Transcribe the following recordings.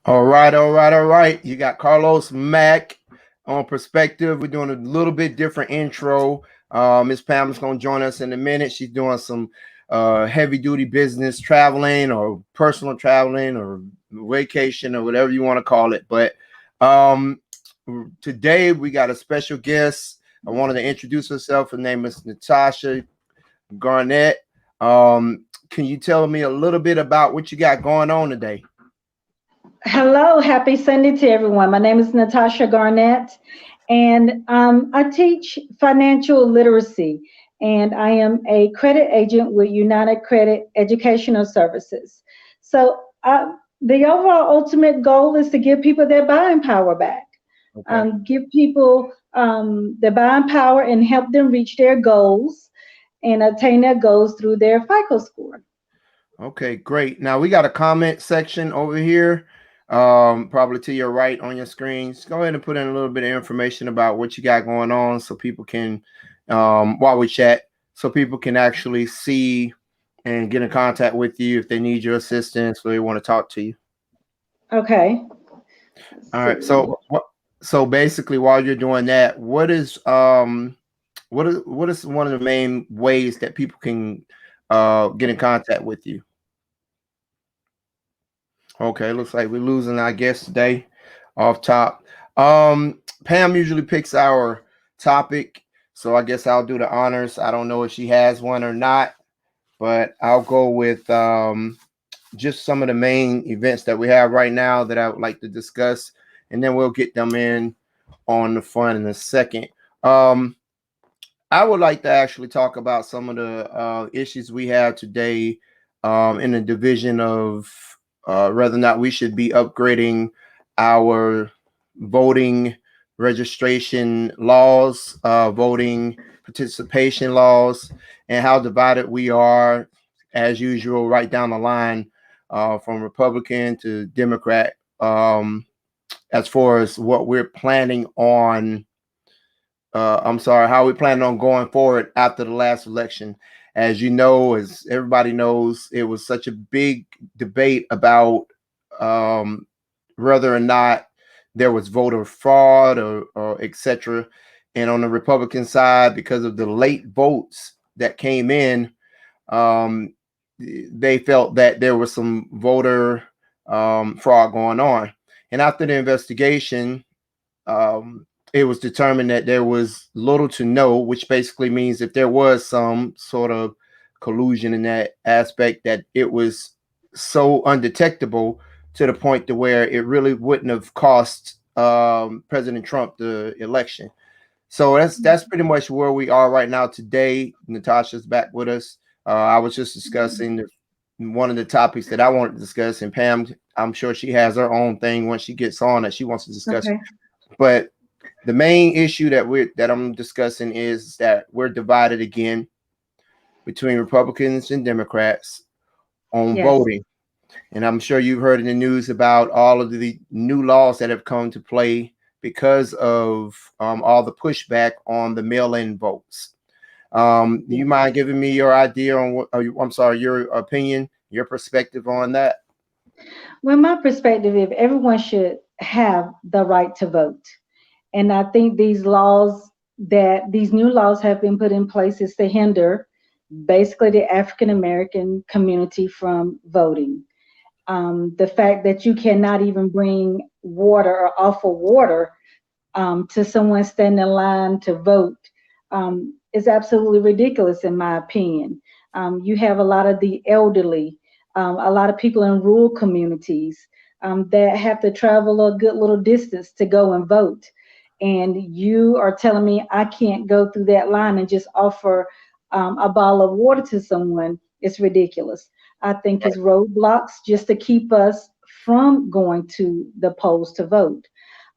All right, all right, all right. You got Carlos Mack on Perspective. We're doing a little bit different intro. Miss Pamela's going to join us in a minute. She's doing some heavy duty business traveling or personal traveling or vacation or whatever you want to call it. But um, today we got a special guest. I wanted to introduce herself. Her name is Natasha Garnett. Can you tell me a little bit about what you got going on today? Hello, happy Sunday to everyone. My name is Natasha Garnett, and I teach financial literacy, and I am a credit agent with United Credit Educational Services. So, the overall ultimate goal is to give people their buying power back, Okay. give people their buying power and help them reach their goals and attain their goals through their FICO score. Okay, great. Now we got a comment section over here, probably to your right on your screen. Just go ahead and put in a little bit of information about what you got going on, so people can, while we chat, so people can actually see and get in contact with you if they need your assistance or they want to talk to you. Okay. Let's All right. see. So basically, while you're doing that, what is one of the main ways that people can get in contact with you? Okay, looks like we're losing our guest today off top. Pam usually picks our topic, so I guess I'll do the honors. I don't know if she has one or not, but I'll go with just some of the main events that we have right now that I would like to discuss, and then we'll get them in on the fun in a second. Um, I would like to actually talk about some of the issues we have today in the division of whether or not we should be upgrading our voting registration laws, voting participation laws, and how divided we are, as usual, right down the line from Republican to Democrat, as far as what we're planning on. I'm sorry, how we planning on going forward after the last election. As you know, as everybody knows, it was such a big debate about um, whether or not there was voter fraud or etc. And on the Republican side, because of the late votes that came in, um, they felt that there was some voter fraud going on. And after the investigation, um, it was determined that there was little to no, which basically means if there was some sort of collusion in that aspect, that it was so undetectable to the point to where it really wouldn't have cost President Trump the election. So that's pretty much where we are right now today. Natasha's back with us. I was just discussing one of the topics that I wanted to discuss, and Pam, I'm sure she has her own thing when she gets on that she wants to discuss. Okay. But the main issue that I'm discussing is that we're divided again between Republicans and Democrats on Yes. voting. And I'm sure you've heard in the news about all of the new laws that have come to play because of all the pushback on the mail-in votes. Do you mind giving me your idea on what? I'm sorry, your opinion, your perspective on that? Well, my perspective is everyone should have the right to vote. And I think these new laws have been put in place is to hinder basically the African American community from voting. The fact that you cannot even bring water or offer water to someone standing in line to vote is absolutely ridiculous, in my opinion. You have a lot of the elderly, a lot of people in rural communities that have to travel a good little distance to go and vote. And you are telling me I can't go through that line and just offer a bottle of water to someone. It's ridiculous. I think it's roadblocks just to keep us from going to the polls to vote.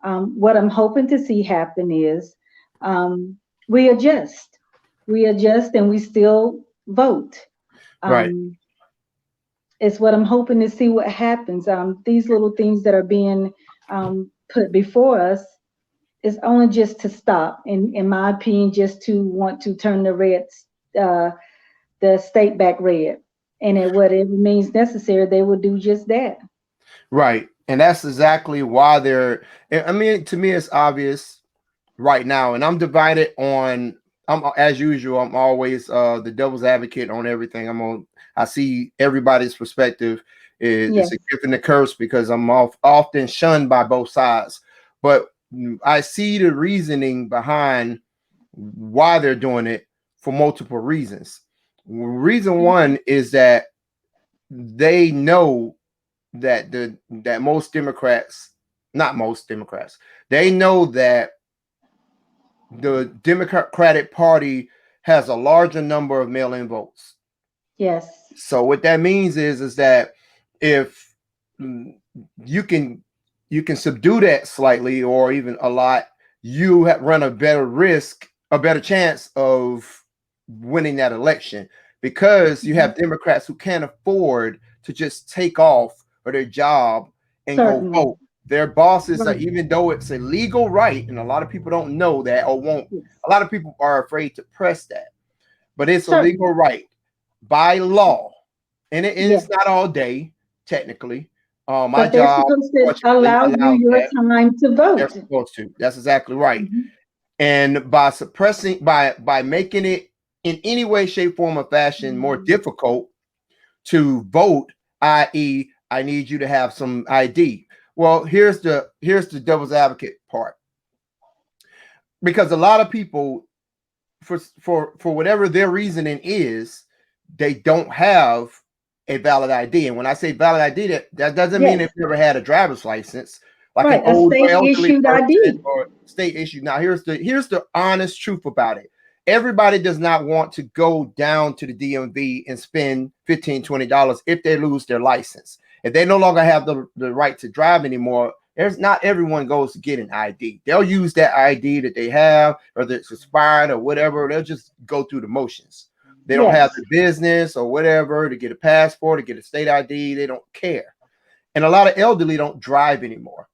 What I'm hoping to see happen is um, we adjust. We adjust and we still vote. Right. Um, it's what I'm hoping to see what happens. These little things that are being put before us is only just to stop, in my opinion, just to want to turn uh, the state back red. And at whatever means necessary, they will do just that. Right. And that's exactly why they're, I mean, to me, it's obvious right now. And I'm divided on, I'm as usual, I'm always the devil's advocate on everything. I see everybody's perspective. It's Yes, a gift and a curse because often shunned by both sides. But I see the reasoning behind why they're doing it for multiple reasons. Reason one is that they know that most Democrats, not most Democrats, they know that the Democratic Party has a larger number of mail-in votes. yes, So what that means is that if mm, you can you can subdue that slightly or even a lot, you run a better risk, a better chance of winning that election because you mhm, have Democrats who can't afford to just take off for their job and go certainly. vote. Their bosses are, Right. even though it's a legal right, and a lot of people don't know that or won't. Yes, A lot of people are afraid to press that, but it's a certainly. legal right by law, and Yes. it's not all day technically. My But they're job, supposed to fortunately, allow you allows your that. time to They're vote. supposed to. That's exactly right. Mhm. And by suppressing, by making it in any way, shape, form, or fashion more difficult to vote, i.e., I need you to have some ID. Well, here's the devil's advocate part, because a lot of people, for whatever their reasoning is, they don't have a valid ID. And when I say valid ID, that doesn't mean they've Yes, never had a driver's license, like an right. A old state elderly issued person ID. or state issue. Now, here's the honest truth about it. Everybody does not want to go down to the DMV and spend $15-$20 if they lose their license. If they no longer have the right to drive anymore, there's not everyone goes to get an ID. They'll use that ID that they have, whether it's expired or whatever. They'll just go through the motions. They don't have Yes, the business or whatever to get a passport, to get a state ID. They don't care. And a lot of elderly don't drive anymore.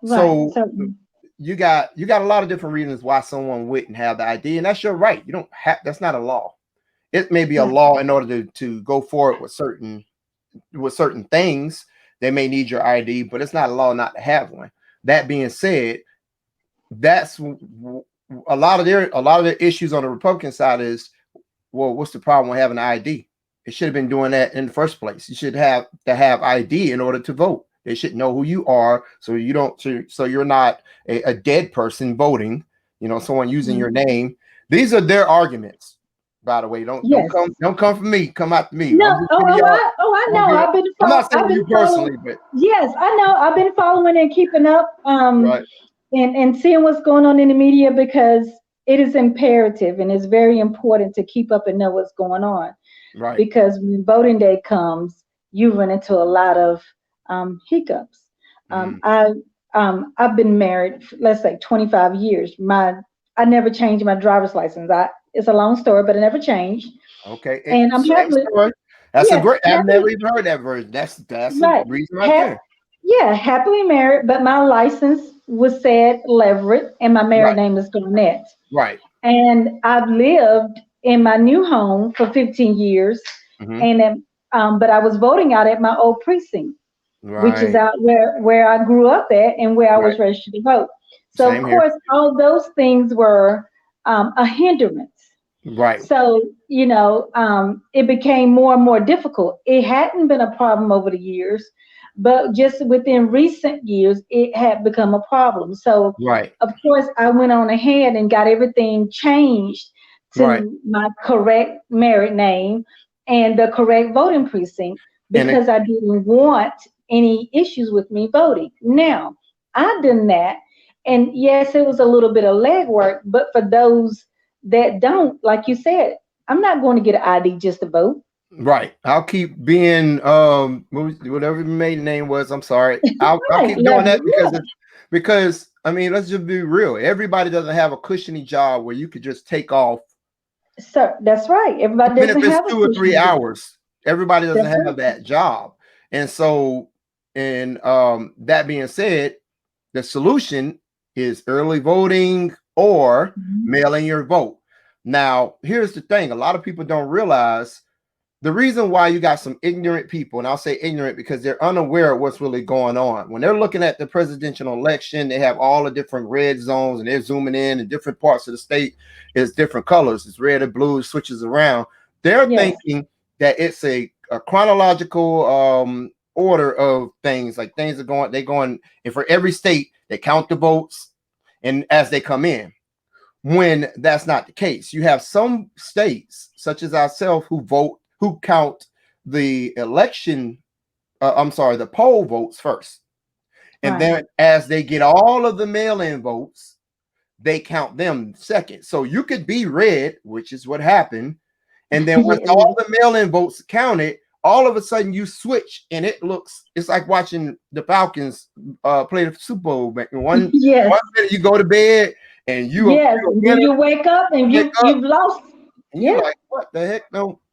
right. So Certainly. you got a lot of different reasons why someone wouldn't have the ID, and that's your right. You don't have, that's not a law. It may be a Right. law in order to go forward with certain things. They may need your ID, but it's not a law not to have one. That being said, that's a lot of their issues on the Republican side is, well, what's the problem with having an ID? It should have been doing that in the first place. You should have to have ID in order to vote. They should know who you are, so you don't, so you're not a dead person voting. Someone using your Mhm. name. These are their arguments, by the way. Don't don't Yes. come don't come for me. Come after me. No. I'm just giving y'all. I I'm know. giving. I'm not I've saying been you following. personally, but Yes, I know. I've been following and keeping up. right, And seeing what's going on in the media because it is imperative and it's very important to keep up and know what's going on right. because when voting day comes, you run into a lot of hiccups. Mhm. I've been married, let's say 25 years. I never changed my driver's license. It's a long story, but I never changed. Okay. And I'm Same happily, story. That's a yes, great. I've happily, never even heard that version. That's a right, reason right hap, there. yeah, happily married. But my license was said Leverett, and my married Right. name is Garnett. Right. And I've lived in my new home for 15 years, Hmm. and but I was voting out at my old precinct, which is Right. out where I grew up at and where I Right. was registered to vote. So of Same here. course, all those things were a hindrance. Right. So it became more and more difficult. It hadn't been a problem over the years, but just within recent years, it had become a problem. So Right. of course, I went on ahead and got everything changed Right. to my correct married name and the correct voting precinct And it, because I didn't want any issues with me voting. Now, I done that, and yes, it was a little bit of legwork, but for those that don't, like you said, I'm not going to get an ID just to vote. right. I'll keep being whatever your maiden name was. I'm sorry. I'll Right, keep doing level, that because yeah. I mean, let's just be real. Everybody doesn't have a cushiony job where you could just take off, So that's right. Everybody even if doesn't it's have a 2 or 3 cushion job. hours. Everybody doesn't That's have right. that job. And so, and that being said, the solution is early voting or Mhm. mailing your vote. Now, here's the thing: a lot of people don't realize the reason why you got some ignorant people, and I'll say ignorant because they're unaware of what's really going on. When they're looking at the presidential election, they have all the different red zones and they're zooming in, and different parts of the state is different colors. It's red or blue, it switches around. They're Yes. thinking that it's a chronological order of things, like things are going, they're going, and for every state, they count the votes and as they come in. When that's not the case, you have some states, such as ourselves, who count the election, the poll votes first. And Right. then as they get all of the mail-in votes, they count them second. So you could be red, which is what happened. And then once all the mail-in votes counted, all of a sudden you switch and it's like watching the Falcons play the Super Bowl. One minute you go to bed and you wake up and you've lost. And you're like, what the heck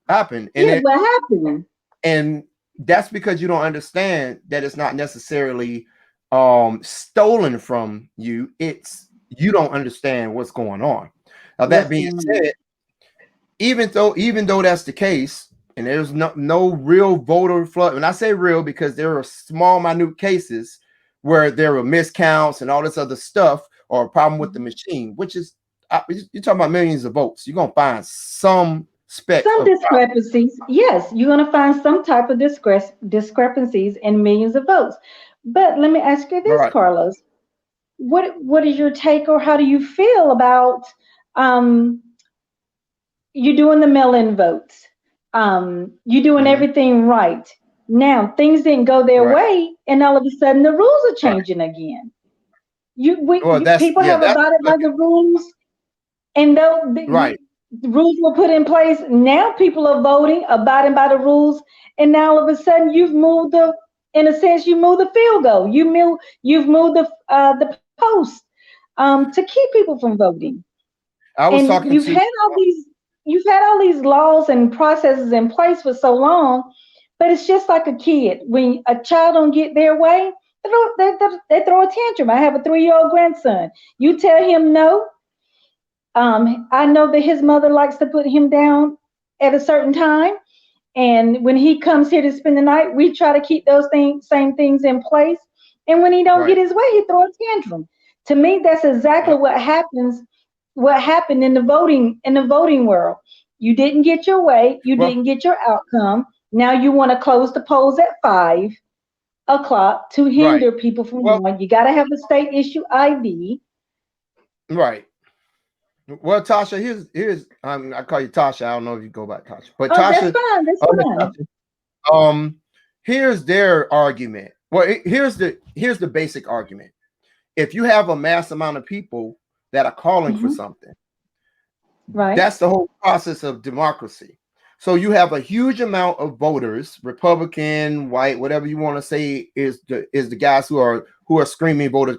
happened? And what happened? And that's because you don't understand that it's not necessarily stolen from you. It's you don't understand what's going on. Now that being said, even though that's the case, and there's no real voter flood. When I say real, because there are small, minute cases where there were miscounts and all this other stuff, or a problem with the machine, which is you're talking about millions of votes. You're gonna find some discrepancies. Yes, you're gonna find some type of discrepancies in millions of votes. But let me ask you this, Carlos. What is your take, or how do you feel about you doing the mail-in votes? You doing everything right. Now things didn't go their way, and all of a sudden the rules are changing again. People have abided by the rules, and the rules were put in place. Now people are voting, abiding by the rules, and now all of a sudden you've moved in a sense, you moved the field goal. You've moved the post to keep people from voting. You've had all these laws and processes in place for so long, but it's just like a kid. When a child don't get their way, they throw a tantrum. I have a 3-year-old grandson. You tell him no. I know that his mother likes to put him down at a certain time. And when he comes here to spend the night, we try to keep those same things in place. And when he don't get his way, he throws a tantrum. To me, that's exactly what happens. What happened in the voting world? You didn't get your way. You didn't get your outcome. Now you want to close the polls at 5 o'clock to hinder people from going. You got to have a state issue ID. Right. Well, Tasha, here's I call you Tasha. I don't know if you go by Tasha, but Tasha. That's fine. Tasha, here's their argument. Well, here's the basic argument. If you have a mass amount of people that are calling for something, that's the whole process of democracy. So you have a huge amount of voters, Republican, white, whatever you want to say is the guys who are screaming voter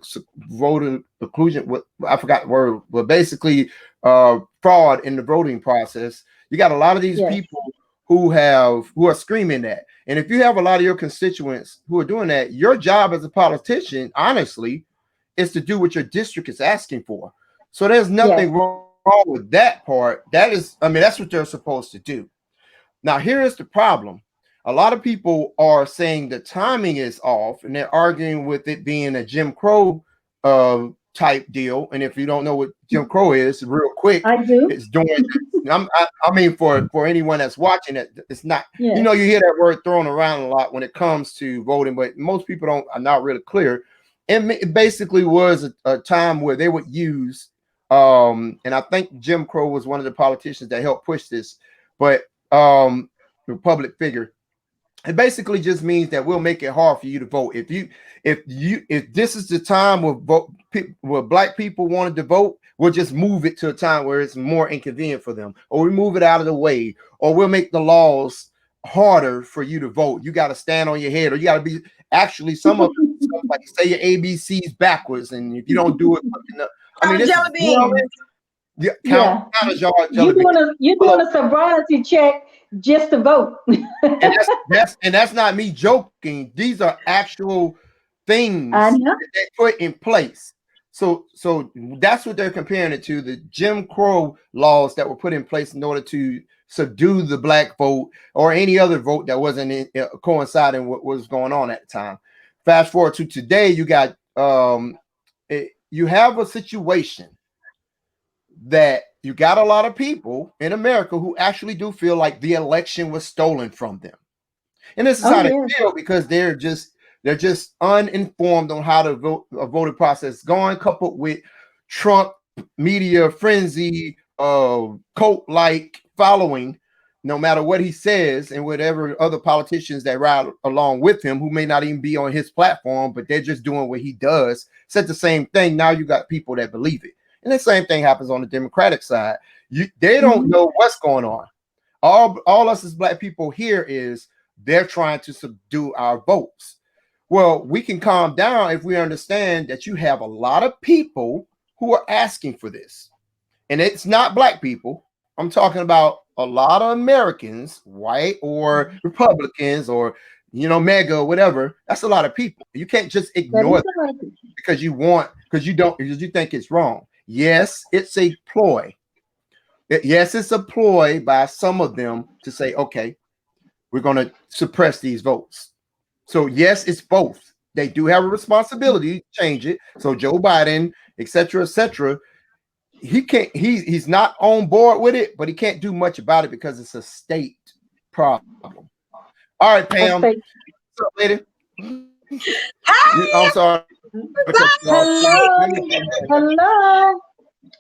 inclusion. I forgot the word, but basically fraud in the voting process. You got a lot of these people who are screaming that. And if you have a lot of your constituents who are doing that, your job as a politician, honestly, is to do what your district is asking for. So there's nothing wrong with that part. That's what they're supposed to do. Now, here is the problem. A lot of people are saying the timing is off, and they're arguing with it being a Jim Crow type deal. And if you don't know what Jim Crow is, real quick, I do. It's doing. For anyone that's watching it, it's not. You hear that word thrown around a lot when it comes to voting, but most people are not really clear. It basically was a time where they would use, and I think Jim Crow was one of the politicians that helped push this, but public figure. It basically just means that we'll make it hard for you to vote. If this is the time where black people wanted to vote, we'll just move it to a time where it's more inconvenient for them, or we move it out of the way, or we'll make the laws harder for you to vote. You got to stand on your head, or you got to be actually some of them, like say your ABCs backwards, and if you don't do it quick enough, jelly beans. You're doing a sobriety check just to vote. and that's not me joking. These are actual things that they put in place. So that's what they're comparing it to, the Jim Crow laws that were put in place in order to subdue the black vote or any other vote that wasn't coinciding with what was going on at the time. Fast forward to today, you got you have a situation that you got a lot of people in America who actually do feel like the election was stolen from them. And this is how they feel because they're just uninformed on how the voting process is going, coupled with Trump media frenzy, cult-like following, no matter what he says, and whatever other politicians that ride along with him who may not even be on his platform, but they're just doing what he does, said the same thing. Now you got people that believe it. And the same thing happens on the Democratic side. They don't know what's going on. All us as black people here is they're trying to subdue our votes. Well, we can calm down if we understand that you have a lot of people who are asking for this. And it's not black people. I'm talking about a lot of Americans, white or Republicans or, MAGA or whatever. That's a lot of people. You can't just ignore them because you think it's wrong. Yes, it's a ploy. Yes, it's a ploy by some of them to say, okay, we're going to suppress these votes. So yes, it's both. They do have a responsibility to change it. So Joe Biden, et cetera, he's not on board with it, but he can't do much about it because it's a state problem. All right, Pam. What's up, lady? I'm sorry. Hello.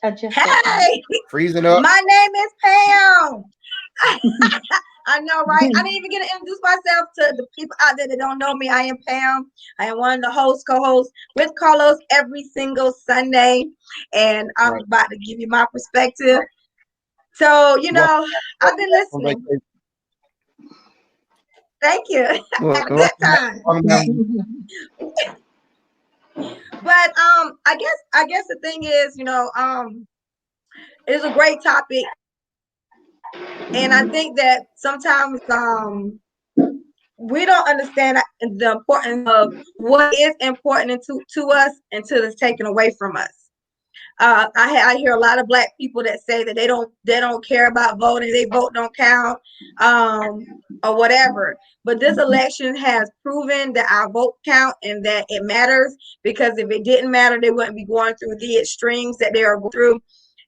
Hey, freezing up. My name is Pam. I know, right? I didn't even get to introduce myself to the people out there that don't know me. I am Pam. I am one of the co-hosts with Carlos every single Sunday. And I'm about to give you my perspective. So, I've been listening. Thank you. Had a good time. But I guess the thing is, it's a great topic. And I think that sometimes we don't understand the importance of what is important to us until it's taken away from us. I hear a lot of black people that say that they don't care about voting, they vote don't count, or whatever. But this election has proven that our vote count and that it matters, because if it didn't matter, they wouldn't be going through the extremes that they are going through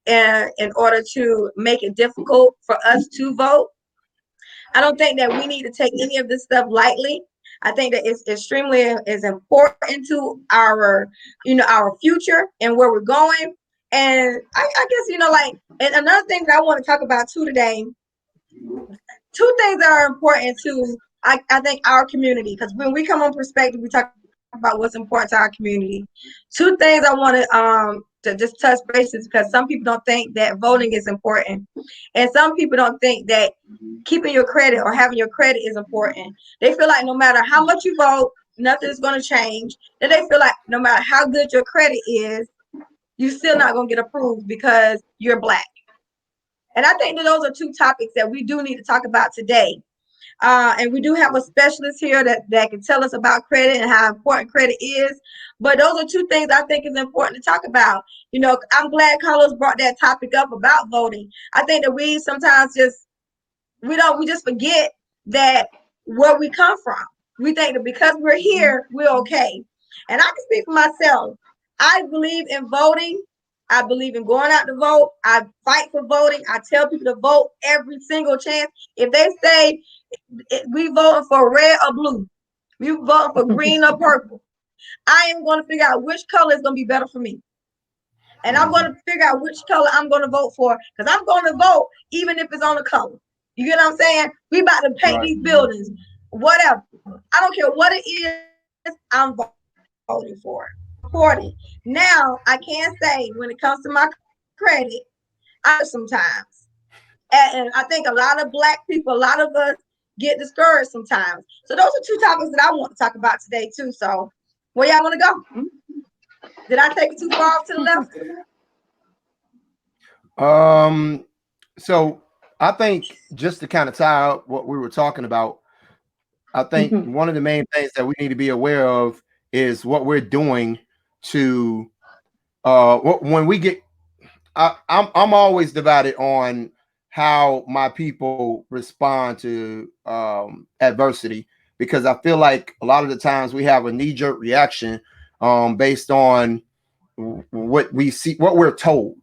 in order to make it difficult for us to vote. I don't think that we need to take any of this stuff lightly. I think that it's extremely is important to our future and where we're going. And I guess, and another thing that I want to talk about too today, two things that are important to, I think, our community, because when we come on Perspective, we talk about what's important to our community. Two things I want to just touch bases, because some people don't think that voting is important, and some people don't think that keeping your credit or having your credit is important. They feel like no matter how much you vote, nothing is going to change. Then they feel like no matter how good your credit is, you're still not going to get approved because you're black. And I think that those are two topics that we do need to talk about today. And we do have a specialist here that can tell us about credit and how important credit is. But those are two things I think is important to talk about. I'm glad Carlos brought that topic up about voting. I think that we sometimes we just forget that where we come from. We think that because we're here, we're okay. And I can speak for myself. I believe in voting. I believe in going out to vote. I fight for voting. I tell people to vote every single chance. If they say we voting for red or blue, we voting for green or purple, I am going to figure out which color is going to be better for me. And I'm going to figure out which color I'm going to vote for, because I'm going to vote even if it's on the color. You get what I'm saying? We about to paint these buildings, whatever. I don't care what it is, I'm voting for it. Now, I can say when it comes to my credit, sometimes. And I think a lot of black people, a lot of us get discouraged sometimes. So those are two topics that I want to talk about today too. So where y'all want to go? Did I take it too far off to the left? So I think just to kind of tie up what we were talking about, I think one of the main things that we need to be aware of is what we're doing to when we get I'm always divided on how my people respond to adversity, because I feel like a lot of the times we have a knee-jerk reaction based on what we see, what we're told.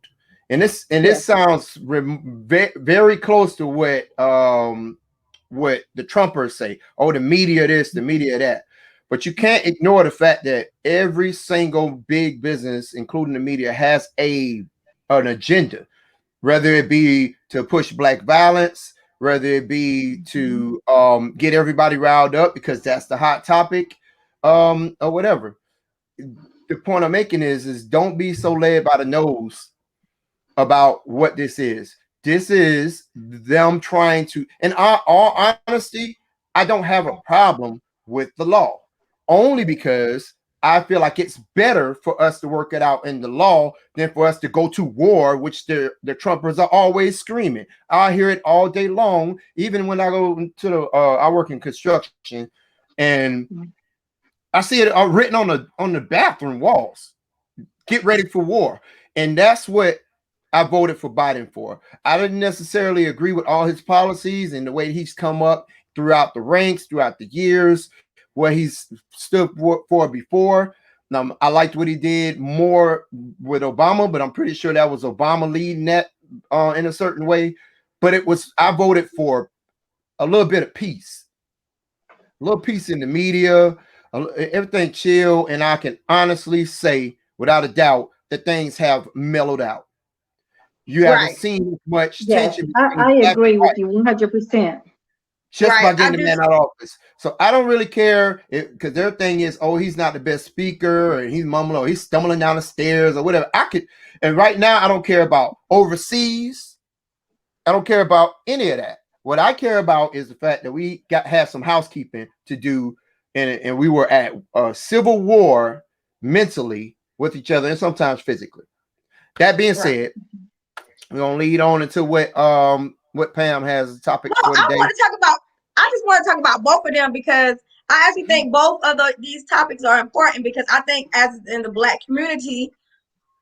And this sounds very close to what the Trumpers say. Oh, the media this, the media that. But you can't ignore the fact that every single big business, including the media, has an agenda, whether it be to push black violence, whether it be to get everybody riled up because that's the hot topic, or whatever. The point I'm making is don't be so led by the nose about what this is. This is them trying to, in all honesty, I don't have a problem with the law, only because I feel like it's better for us to work it out in the law than for us to go to war, which the Trumpers are always screaming. I hear it all day long, even when I go to the I work in construction, and I see it written on the bathroom walls. Get ready for war. And that's what I voted for Biden for. I didn't necessarily agree with all his policies and the way he's come up throughout the ranks, throughout the years, what he's stood for before. I liked what he did more with Obama, but I'm pretty sure that was Obama leading that in a certain way. But I voted for a little bit of peace, a little peace in the media, everything chill. And I can honestly say, without a doubt, that things have mellowed out. You haven't seen much tension. I agree with you 100%. Just by getting the man out of office. So I don't really care because their thing is, oh, he's not the best speaker, or he's mumbling, or he's stumbling down the stairs, or whatever. And right now I don't care about overseas. I don't care about any of that. What I care about is the fact that we have some housekeeping to do, and we were at a civil war mentally with each other and sometimes physically. That being said, we're gonna lead on into what Pam has a topic for today. I just want to talk about both of them, because I actually think both of these topics are important, because I think as in the Black community,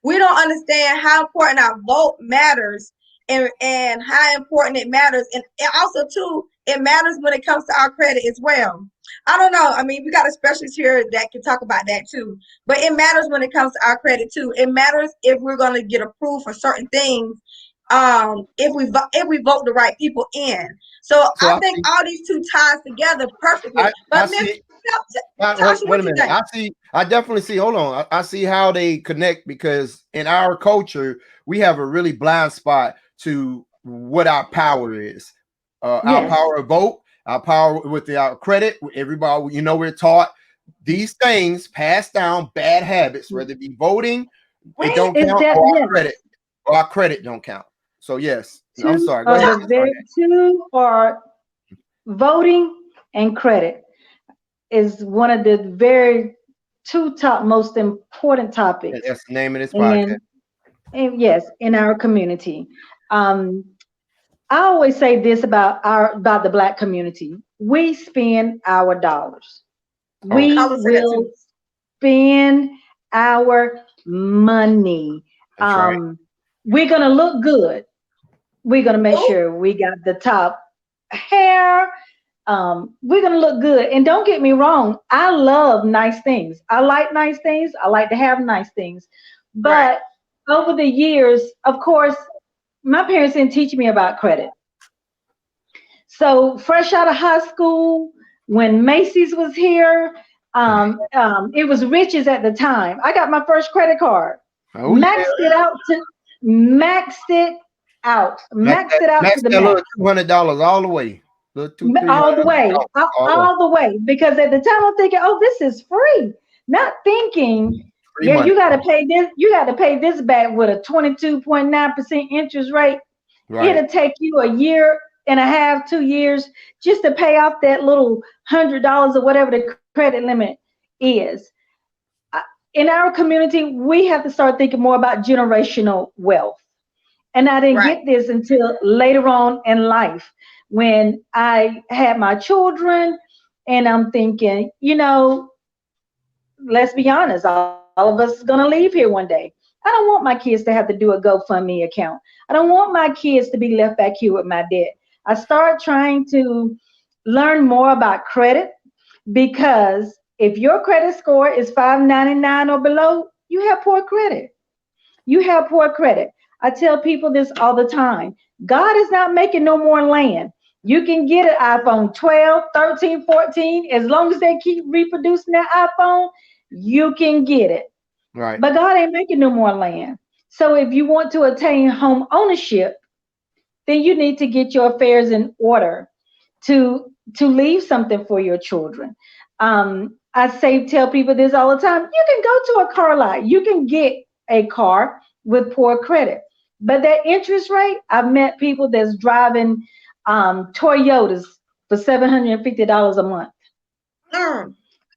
we don't understand how important our vote matters, and how important it matters. And also too, it matters when it comes to our credit as well. I don't know. I mean, we got a specialist here that can talk about that too, but it matters when it comes to our credit too. It matters if we're going to get approved for certain things, if we vote the right people in. So I think all these two ties together perfectly. Wait a minute. I definitely see. Hold on. I see how they connect, because in our culture, we have a really blind spot to what our power is. Our power to vote, our power with our credit. Everybody, we're taught these things, passed down bad habits, whether it be voting, it don't count, or our credit don't count. So yes, I'm sorry. Go ahead. Two are voting and credit is one of the very two top most important topics. That's the name of this podcast. And yes, in our community. I always say this about the Black community. We spend our dollars. We will spend our money. We're gonna look good. We're gonna make sure we got the top hair. We're gonna look good. And don't get me wrong, I love nice things. I like nice things. I like to have nice things. But over the years, of course, my parents didn't teach me about credit. So fresh out of high school, when Macy's was here, it was Riches at the time. I got my first credit card. Maxed it out to that little $200 all the way. All the way. Because at the time I'm thinking, oh, this is free. Not thinking, you got to pay this. You got to pay this back with a 22.9% interest rate. It'll take you a year and a half, 2 years just to pay off that little $100 or whatever the credit limit is. In our community, we have to start thinking more about generational wealth. And I didn't get this until later on in life, when I had my children, and I'm thinking, let's be honest, all of us is going to leave here one day. I don't want my kids to have to do a GoFundMe account. I don't want my kids to be left back here with my debt. I started trying to learn more about credit, because if your credit score is 599 or below, you have poor credit. You have poor credit. I tell people this all the time. God is not making no more land. You can get an iPhone 12, 13, 14. As long as they keep reproducing that iPhone, you can get it. Right. But God ain't making no more land. So if you want to attain home ownership, then you need to get your affairs in order to leave something for your children. Tell people this all the time. You can go to a car lot. You can get a car with poor credit. But that interest rate, I've met people that's driving Toyotas for $750 a month.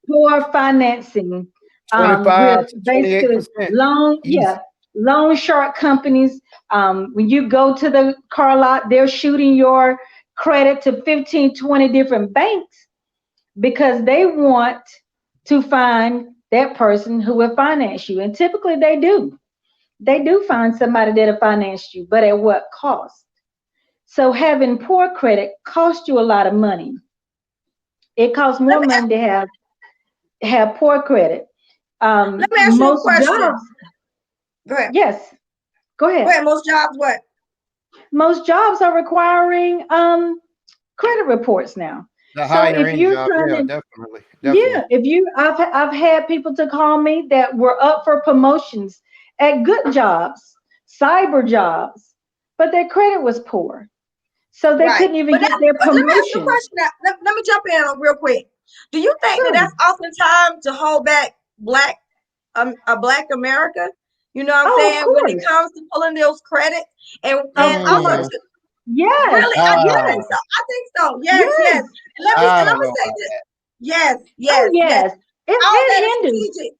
Poor financing. 25 With to basically 28%. loan shark companies. When you go to the car lot, they're shooting your credit to 15, 20 different banks because they want to find that person who will finance you. And typically they do. They do find somebody that'll finance you, but at what cost? So having poor credit costs you a lot of money. It costs more money to have poor credit. Let me ask you a question. Jobs, go ahead. Yes, go ahead. Go ahead. Most jobs, what? Most jobs are requiring credit reports now. The So higher if end you're job, trying yeah, to, definitely. yeah, I've had people to call me that were up for promotions at good jobs, cyber jobs, but their credit was poor, so they couldn't even get their promotion. Let me ask you a question. Let me jump in real quick. Do you think that that's oftentimes to hold back a Black America? You know what I'm saying? When it comes to pulling those credits and also yes, really, I think so. I think so. Yes. And let me say this. Yes. It hinders.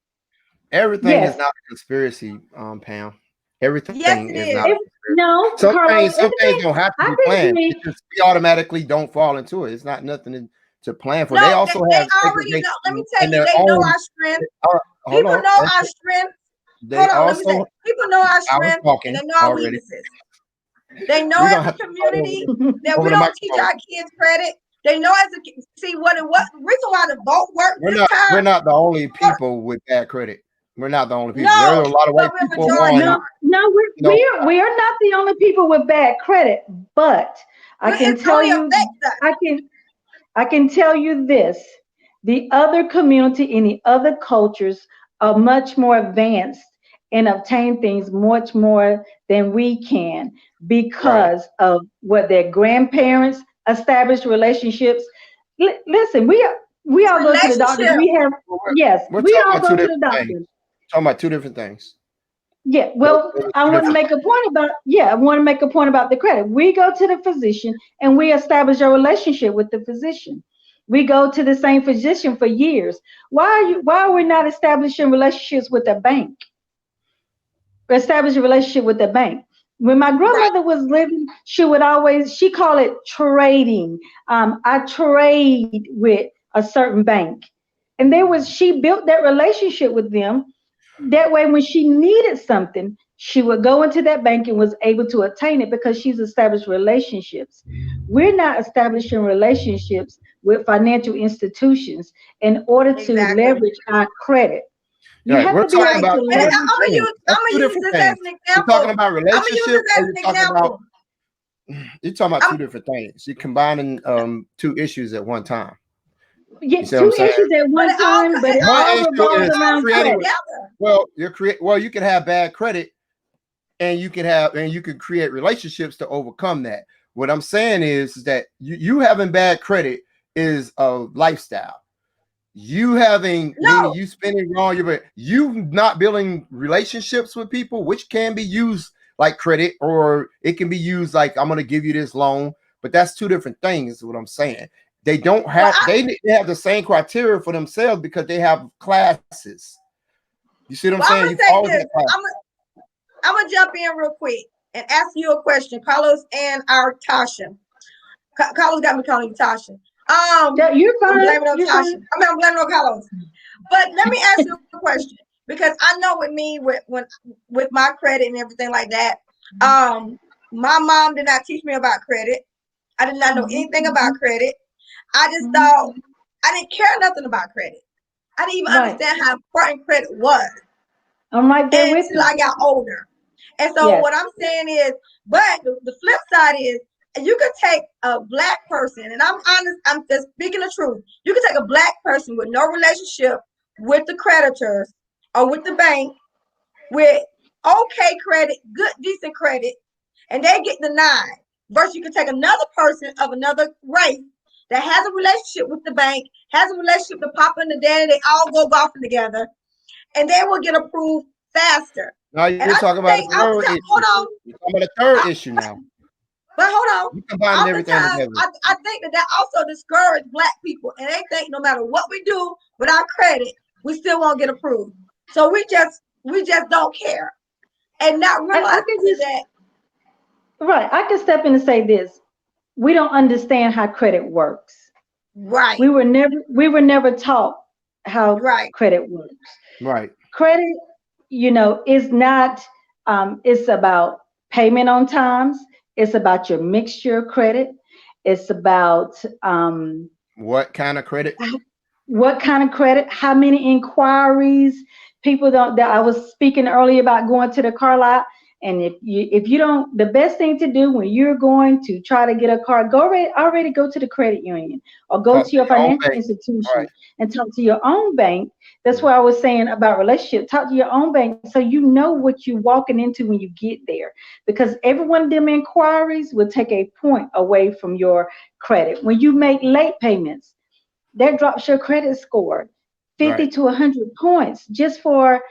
Everything is not a conspiracy, Pam. Everything is not a conspiracy. No, some Carlos, things don't have to be planned. We automatically don't fall into it. It's not nothing to plan for. No, they also have already know. Let me tell you, they know our strength. People know our strength. Hold on, let me say, people know our strength and they know our weaknesses. They know as a community that we don't teach our kids credit. They know as a see what reason why the vote worked this time. We're not the only people with bad credit. We're not the only people. No, there are a lot of white people on. We are not the only people with bad credit, but I can tell you this: the other community in the other cultures are much more advanced and obtain things much more than we can because of what their grandparents established relationships. Listen, we all go to the doctor. We all go to the doctor. Talking about two different things. Yeah, well, I want to make a point about the credit. We go to the physician and we establish a relationship with the physician. We go to the same physician for years. Why are we not establishing relationships with the bank? Establish a relationship with the bank. When my grandmother was living, she called it trading. I trade with a certain bank. And she built that relationship with them. That way, when she needed something, she would go into that bank and was able to attain it because she's established relationships. We're not establishing relationships with financial institutions in order to leverage our credit. You have to be able to leverage. I'm gonna use this as an example. You're talking about relationships. You're talking about two different things. You're combining two issues at one time. Yeah, two issues at one time, but it all revolves around credit. Well, you can have bad credit, and you can create relationships to overcome that. What I'm saying is that you having bad credit is a lifestyle. You you spending wrong, you not building relationships with people, which can be used like credit, or it can be used like I'm going to give you this loan, but that's two different things. Is what I'm saying. They don't have they have the same criteria for themselves because they have classes. You see what I'm saying? I'm gonna jump in real quick and ask you a question, Carlos and our Tasha. Carlos got me calling you Tasha. You're fine. I'm blaming on Tasha. I'm blaming on Carlos. But let me ask you a question. because I know with me with my credit and everything like that. My mom did not teach me about credit. I did not know anything about credit. I just thought I didn't care nothing about credit. I didn't even Right. understand how important credit was I'm right there with until you. I got older. And so Yes. what I'm saying is, but the flip side is you could take a black person, and I'm honest, I'm just speaking the truth. You could take a black person with no relationship with the creditors or with the bank with okay credit, good, decent credit, and they get denied. Versus you can take another person of another race that has a relationship with the bank, has a relationship with Papa and the Daddy, they all go golfing together, and they will get approved faster. Now And you're I talking about a I'm third issue. hold on, You're talking about a third I, issue now. but hold on. You combining everything Oftentimes, together. I think that also discourages black people, and they think no matter what we do with our credit, we still won't get approved. So we just don't care, and not I realizing can just that right. I can step in and say this. We don't understand how credit works. right, We were never taught how right, credit works. Right. Credit, is not it's about payment on times. It's about your mixture of credit. It's about What kind of credit? what kind of credit, how many inquiries. People don't that I was speaking earlier about going to the car lot. And if you don't, the best thing to do when you're going to try to get a car, already go to the credit union or go Talk to to your your own financial bank. institution Right. and talk to your own bank. That's what I was saying about relationship. Talk to your own bank so you know what you're walking into when you get there. Because every one of them inquiries will take a point away from your credit. When you make late payments, that drops your credit score 50 Right. to 100 points just for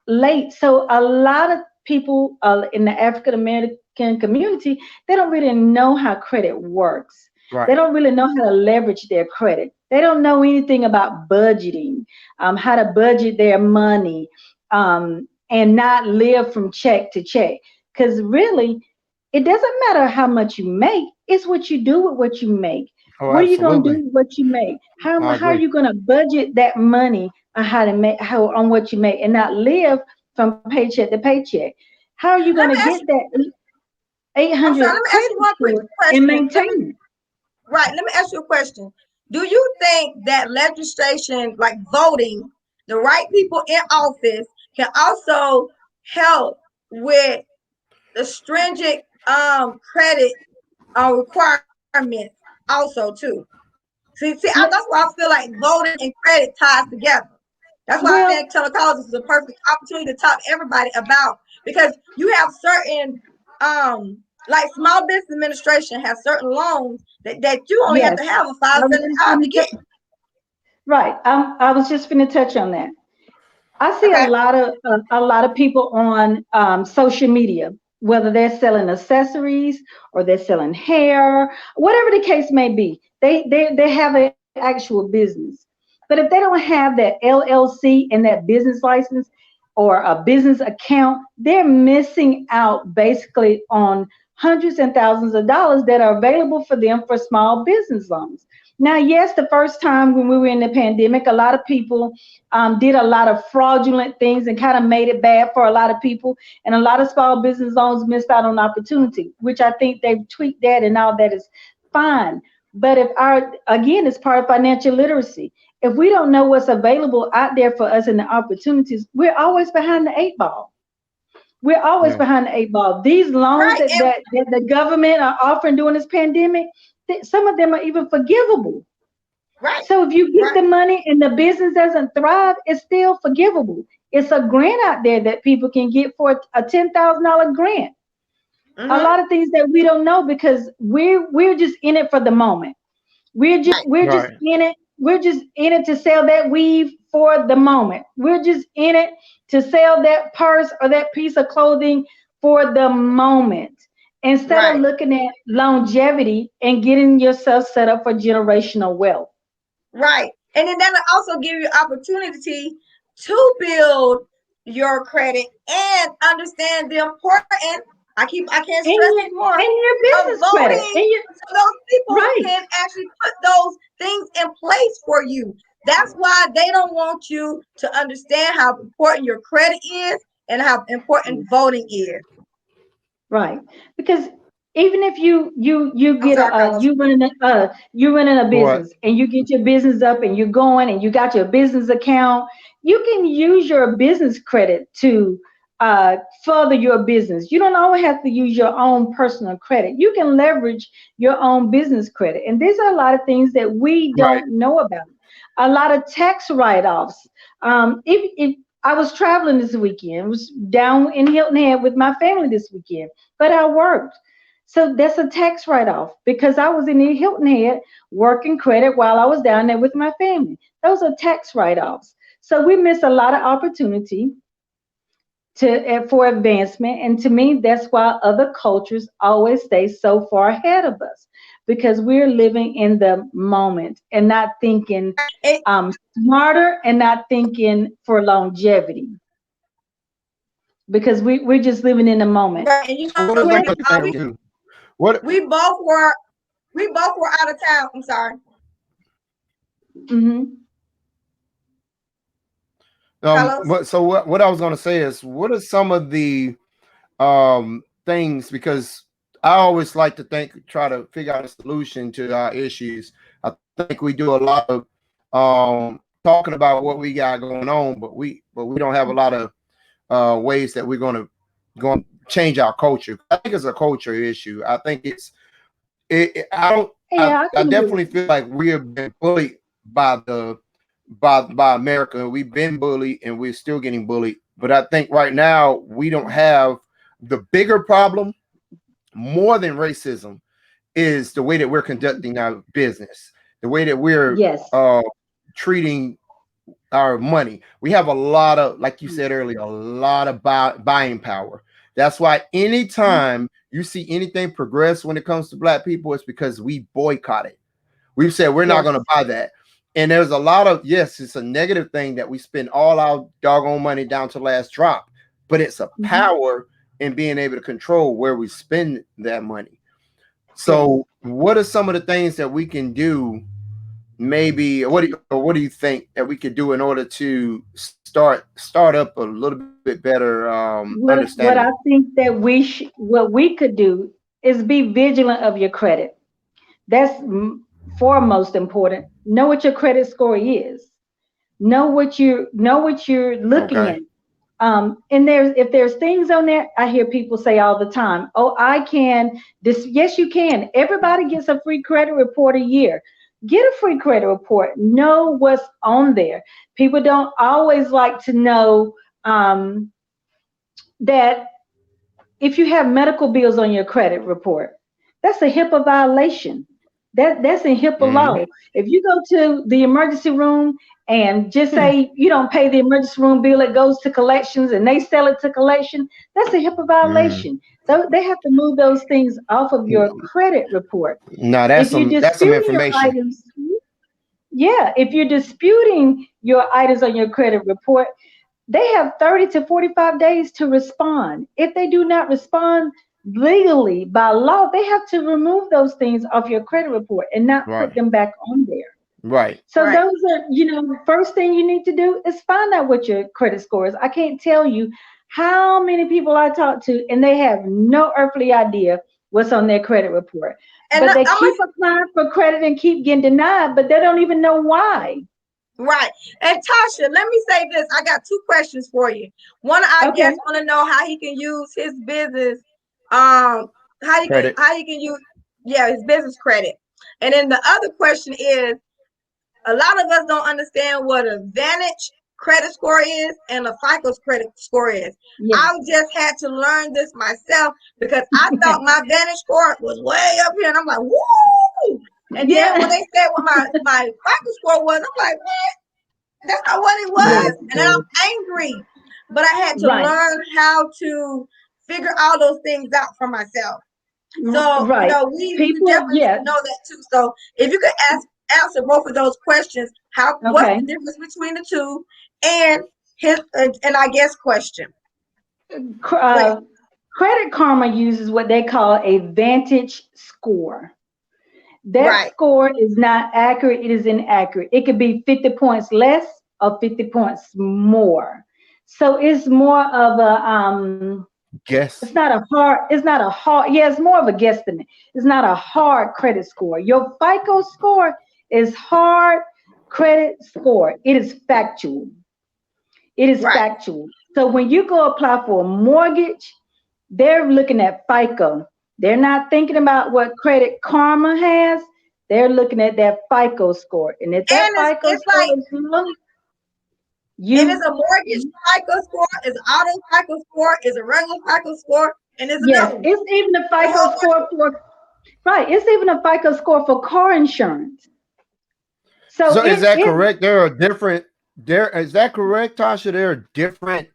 late. So a lot of people in the African American community, they don't really know how credit works. They Right. don't really know how to leverage their credit. They don't know anything about budgeting, how to budget their money, and not live from check to check. Because really, it doesn't matter how much you make, it's what you do with what you make. Oh, What are you going to absolutely. do with what you make? I How are agree. you going to budget that money on how to make how on what you make and not live from paycheck to paycheck? How are you let going me to ask get you. that I'm sorry. 800 Let me ask you credit one quick score and question. maintain it? Let me ask you a question. Do you think that legislation, like voting, the right people in office, can also help with the stringent credit requirements also too? That's why I feel like voting and credit ties together. That's why I Well, think telecalls is a perfect opportunity to talk to everybody about, because you have certain like Small Business Administration has certain loans that you only have yes. to have a I was just 575 gonna to get. right. I was just going to touch on that. I see Okay. a lot of people on social media, whether they're selling accessories or they're selling hair, whatever the case may be. They have an actual business, but if they don't have that LLC and that business license or a business account, they're missing out basically on hundreds and thousands of dollars that are available for them for small business loans. Now, yes, the first time when we were in the pandemic, a lot of people did a lot of fraudulent things and kind of made it bad for a lot of people. And a lot of small business loans missed out on opportunity, which I think they've tweaked that and all that is fine. But again, it's part of financial literacy. If we don't know what's available out there for us and the opportunities, we're always behind the eight ball. We're always Yeah. behind the eight ball. These loans Right. that the government are offering during this pandemic, some of them are even forgivable. Right. So if you get Right. the money and the business doesn't thrive, it's still forgivable. It's a grant out there that people can get for a $10,000 grant. A Mm-hmm. lot of things that we don't know because we're just in it for the moment. Right. We're just Right. in it. We're just in it to sell that weave for the moment. We're just in it to sell that purse or that piece of clothing for the moment. Instead of Right. looking at longevity and getting yourself set up for generational wealth. Right. And then that'll also give you opportunity to build your credit and understand the importance. I can't And stress it more, your of business credit. voting, And your so those people right. can actually put those things in place for you. That's why they don't want you to understand how important your credit is and how important voting is. Right. Because even if you I'm get sorry, Carlos. you running a What? business and you get your business up and you're going and you got your business account, you can use your business credit to further your business. You don't always have to use your own personal credit. You can leverage your own business credit. And these are a lot of things that we Right. don't know about. A lot of tax write-offs. If I was traveling this weekend, was down in Hilton Head with my family this weekend, but I worked. So that's a tax write-off because I was in the Hilton Head working credit while I was down there with my family. Those are tax write-offs. So we miss a lot of opportunity for advancement. And to me, that's why other cultures always stay so far ahead of us because we're living in the moment and not thinking smarter and not thinking for longevity because we're just living in the moment. Right. And you So what know, are some of the Credit, things you what we both were out of town. I'm sorry. mhm. Carlos. what I was gonna say is what are some of the things, because I always like to try to figure out a solution to our issues. I think we do a lot of talking about what we got going on, but we don't have a lot of ways that we're going to change our culture. I think it's a culture issue. I think I don't Yeah, I I can agree definitely with you. feel like we have been bullied by by America. We've been bullied and we're still getting bullied. But I think right now we don't have the bigger problem more than racism is the way that we're conducting our business, the way that we're Yes. treating our money. We have a lot of, like you said earlier, a lot of buying power. That's why anytime you see anything progress when it comes to Black people, it's because we boycott it. We've said we're not Yes. going to buy that. And there's a lot of, yes, it's a negative thing that we spend all our doggone money down to last drop, but it's a power in being able to control where we spend that money. So what are some of the things that we can do? Maybe what do you think that we could do in order to start up a little bit better What understanding? I think that what we could do is be vigilant of your credit. That's foremost important. Know what your credit score is. Know what you're looking Okay. at. And if there's things on there, I hear people say all the time, "Oh, I can this." Yes, you can. Everybody gets a free credit report a year. Get a free credit report. Know what's on there. People don't always like to know that if you have medical bills on your credit report, that's a HIPAA violation. That's in HIPAA Mm-hmm. law. If you go to the emergency room and just say you don't pay the emergency room bill, it goes to collections and they sell it to collection, that's a HIPAA violation. So they have to move those things off of your credit report. No, If you're that's some disputing your information. items, yeah, if you're disputing your items on your credit report, they have 30 to 45 days to respond. If they do not respond legally by law, they have to remove those things off your credit report and not put Right. them back on there. Right. So Right. those are, first thing you need to do is find out what your credit score is. I can't tell you how many people I talk to and they have no earthly idea what's on their credit report. And But they I'm keep applying for credit and keep getting denied, but they don't even know why. right. And Tasha, let me say this. I got two questions for you. One, I Okay. guess want to know how he can use his business, Credit. how he can use his business credit. And then the other question is, a lot of us don't understand what a Vantage credit score is and a FICO credit score is. Yeah. I just had to learn this myself because I thought my Vantage score was way up here, and I'm like, woo! And then when they said what my FICO score was, I'm like, what? That's not what it was. Yes. And then I'm angry. But I had to Right. learn how to figure all those things out for myself. So, Right. we People, definitely need to know that too. So if you could answer both of those questions, what's Okay. the difference between the two, and and I guess question. Credit Karma uses what they call a Vantage score. that Right. score is not accurate. It is inaccurate. It could be 50 points less or 50 points more. So it's more of a Guess. yeah, it's more of a guesstimate. It's not a hard credit score. Your FICO score is hard credit score. It is factual. It is Right. factual. So when you go apply for a mortgage, they're looking at FICO. They're not thinking about what Credit Karma has. They're looking at that FICO score. And if that And FICO it's score like, is low, and it's you a mortgage FICO score, it's an auto FICO score, it's a regular FICO score, and it's yes, another one. it's even a The whole FICO bunch score for right. It's even a FICO score for car insurance. So So is that it correct? There are different. There is that correct, Tasha? There are different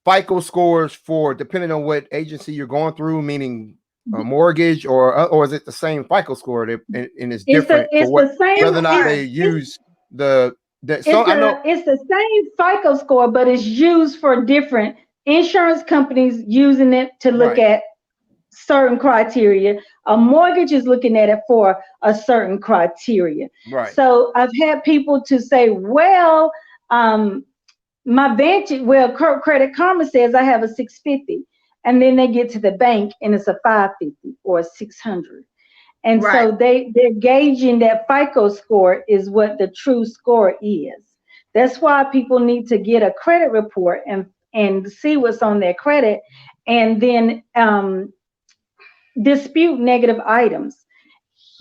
FICO scores for depending on what agency you're going through, meaning a mortgage, or is it the same FICO score that, and it's different for it's what the same whether or not they it's, use the so I know it's the same FICO score, but it's used for different insurance companies using it to look right, at certain criteria. A mortgage is looking at it for a certain criteria. right, So I've had people to say, well, my Vantage, well, Credit Karma says I have a 650, and then they get to the bank and it's a 550 or a 600. And Right. so they're gauging that FICO score is what the true score is. That's why people need to get a credit report and see what's on their credit, and then dispute negative items.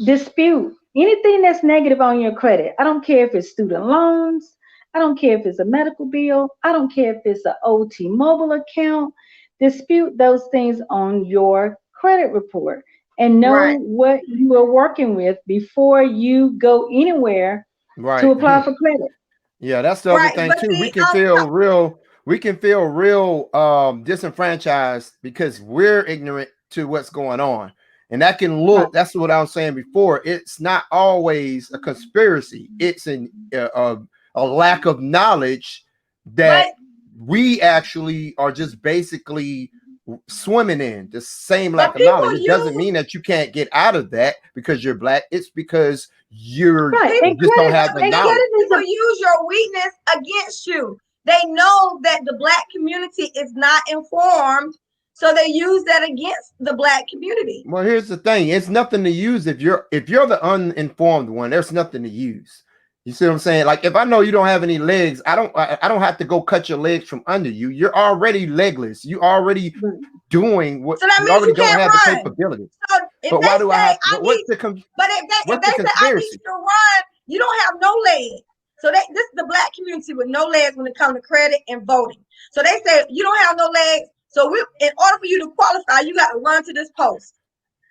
Dispute anything that's negative on your credit. I don't care if it's student loans. I don't care if it's a medical bill. I don't care if it's an old T-Mobile account. Dispute those things on your credit report and know Right. what you are working with before you go anywhere right. to apply for credit. Yeah, that's the other Right. thing But too. see, We can feel real disenfranchised because we're ignorant to what's going on. And that can look, Right. that's what I was saying before. It's not always a conspiracy. It's a lack of knowledge that but we actually are just basically swimming in the same but lack of people knowledge. It doesn't use mean that you can't get out of that because you're black. It's because you Right. And just don't credit, have the and knowledge. credit is people a use your weakness against you. They know that the black community is not informed, so they use that against the black community. Well, here's the thing: it's nothing to use if you're the uninformed one. There's nothing to use. You see what I'm saying? Like if I know you don't have any legs, I don't have to go cut your legs from under you. You're already legless. You already doing what So that you means already you don't can't have run. the capability. So if But they why do I say have? I What's need, the but if they what's the say I need conspiracy? you to run, you don't have no legs. So this is the black community with no legs when it comes to credit and voting. So they say you don't have no legs. So in order for you to qualify, you got to run to this post.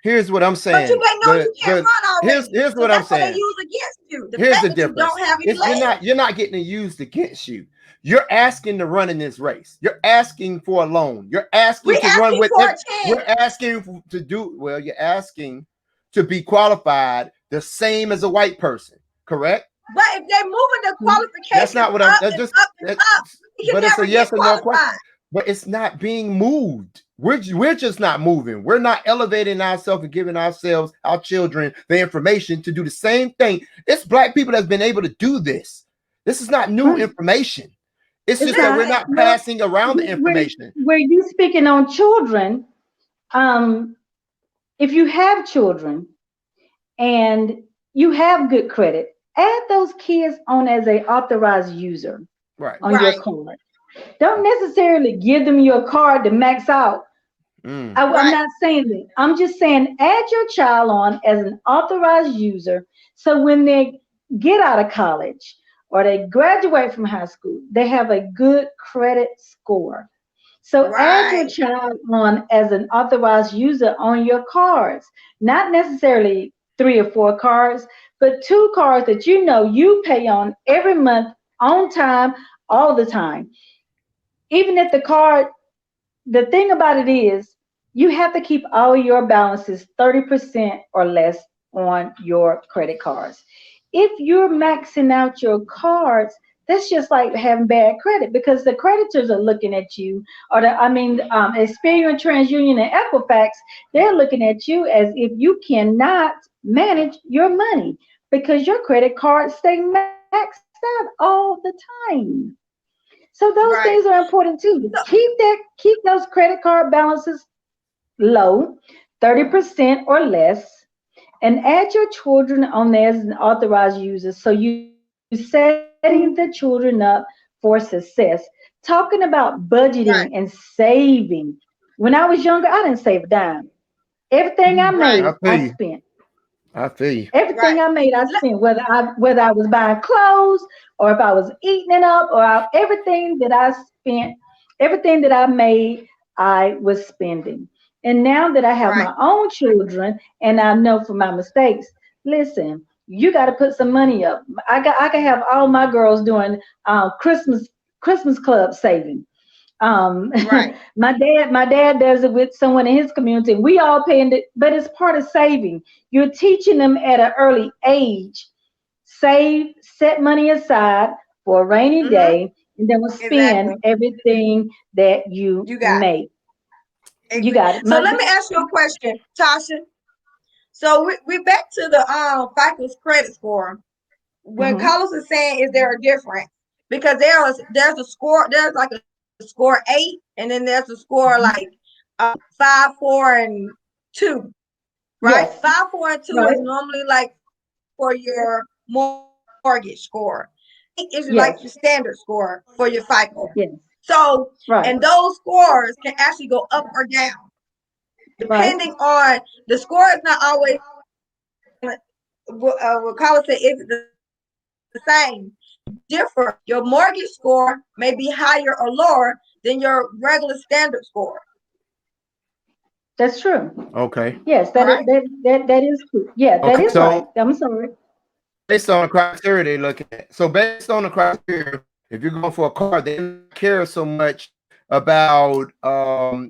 Here's what I'm But saying. they know you can't run already. Here's So what I'm that's what they saying. use against you. The Here's fact the that you difference. don't have any legs. You're not getting used against you. You're asking to run in this race. You're asking for a loan. You're asking to run with for it. You're asking to do well. You're asking to be qualified the same as a white person. Correct? But if they're moving the qualifications That's not what I'm. up That's and just. up and up, you can But it's never a yes get or no qualified. question. But it's not being moved. We're just not moving. We're not elevating ourselves and giving ourselves, our children, the information to do the same thing. It's black people that's been able to do this. This is not new information. It's just that we're not passing around the information. Where you speaking on children, if you have children and you have good credit, add those kids on as a authorized user Right. on your card. Don't necessarily give them your card to max out. I'm not saying that. I'm just saying add your child on as an authorized user, so when they get out of college or they graduate from high school, they have a good credit score. So add your child on as an authorized user on your cards, not necessarily 3 or 4 cards, but 2 cards that you know you pay on every month on time, all the time. Even if the card, the thing about it is you have to keep all your balances 30% or less on your credit cards. If you're maxing out your cards, that's just like having bad credit because the creditors are looking at you, or Experian, TransUnion, and Equifax, they're looking at you as if you cannot manage your money because your credit cards stay maxed out all the time. So those Right. things are important too. So, Keep those credit card balances low, 30% or less, and add your children on there as an authorized user. So you setting the children up for success. Talking about budgeting right, and saving. When I was younger, I didn't save a dime. Everything I right, I made, feel I you. spent. I feel you. Everything right. I made, I Let- spent. Whether I was buying clothes or if I was eating it up, everything that I spent, everything that I made, I was spending. And now that I have Right. my own children and I know from my mistakes, listen, you got to put some money up. I can have all my girls doing Christmas club saving. um Right. my dad does it with someone in his community. We all paying it, but it's part of saving. You're teaching them at an early age. Save, set money aside for a rainy Mm-hmm. day, and then we'll spend Exactly. everything that you You got make. You exactly. got it. So let me ask you a question, Tasha. So we back to the FICO's credit score. When Mhm. Carlos is saying, is there a difference? Because there's a score, there's like a score 8, and then there's a score like Mhm. 5, 4, and 2, right? Yes. 5, 4, and 2 Right. is normally like for your mortgage score. 8 is like your Yes. standard score for your FICO. Yes. So, and Right. those scores can actually go up or down Right. depending on the score. Is not always what Carlos said is the same. Differ. Your mortgage score may be higher or lower than your regular standard score. That's true. Okay. Yes, All right. that is true. Yeah, that Okay. is right. So I'm sorry. based on the criteria they look at. So based on the criteria, if you're going for a car, they don't care so much about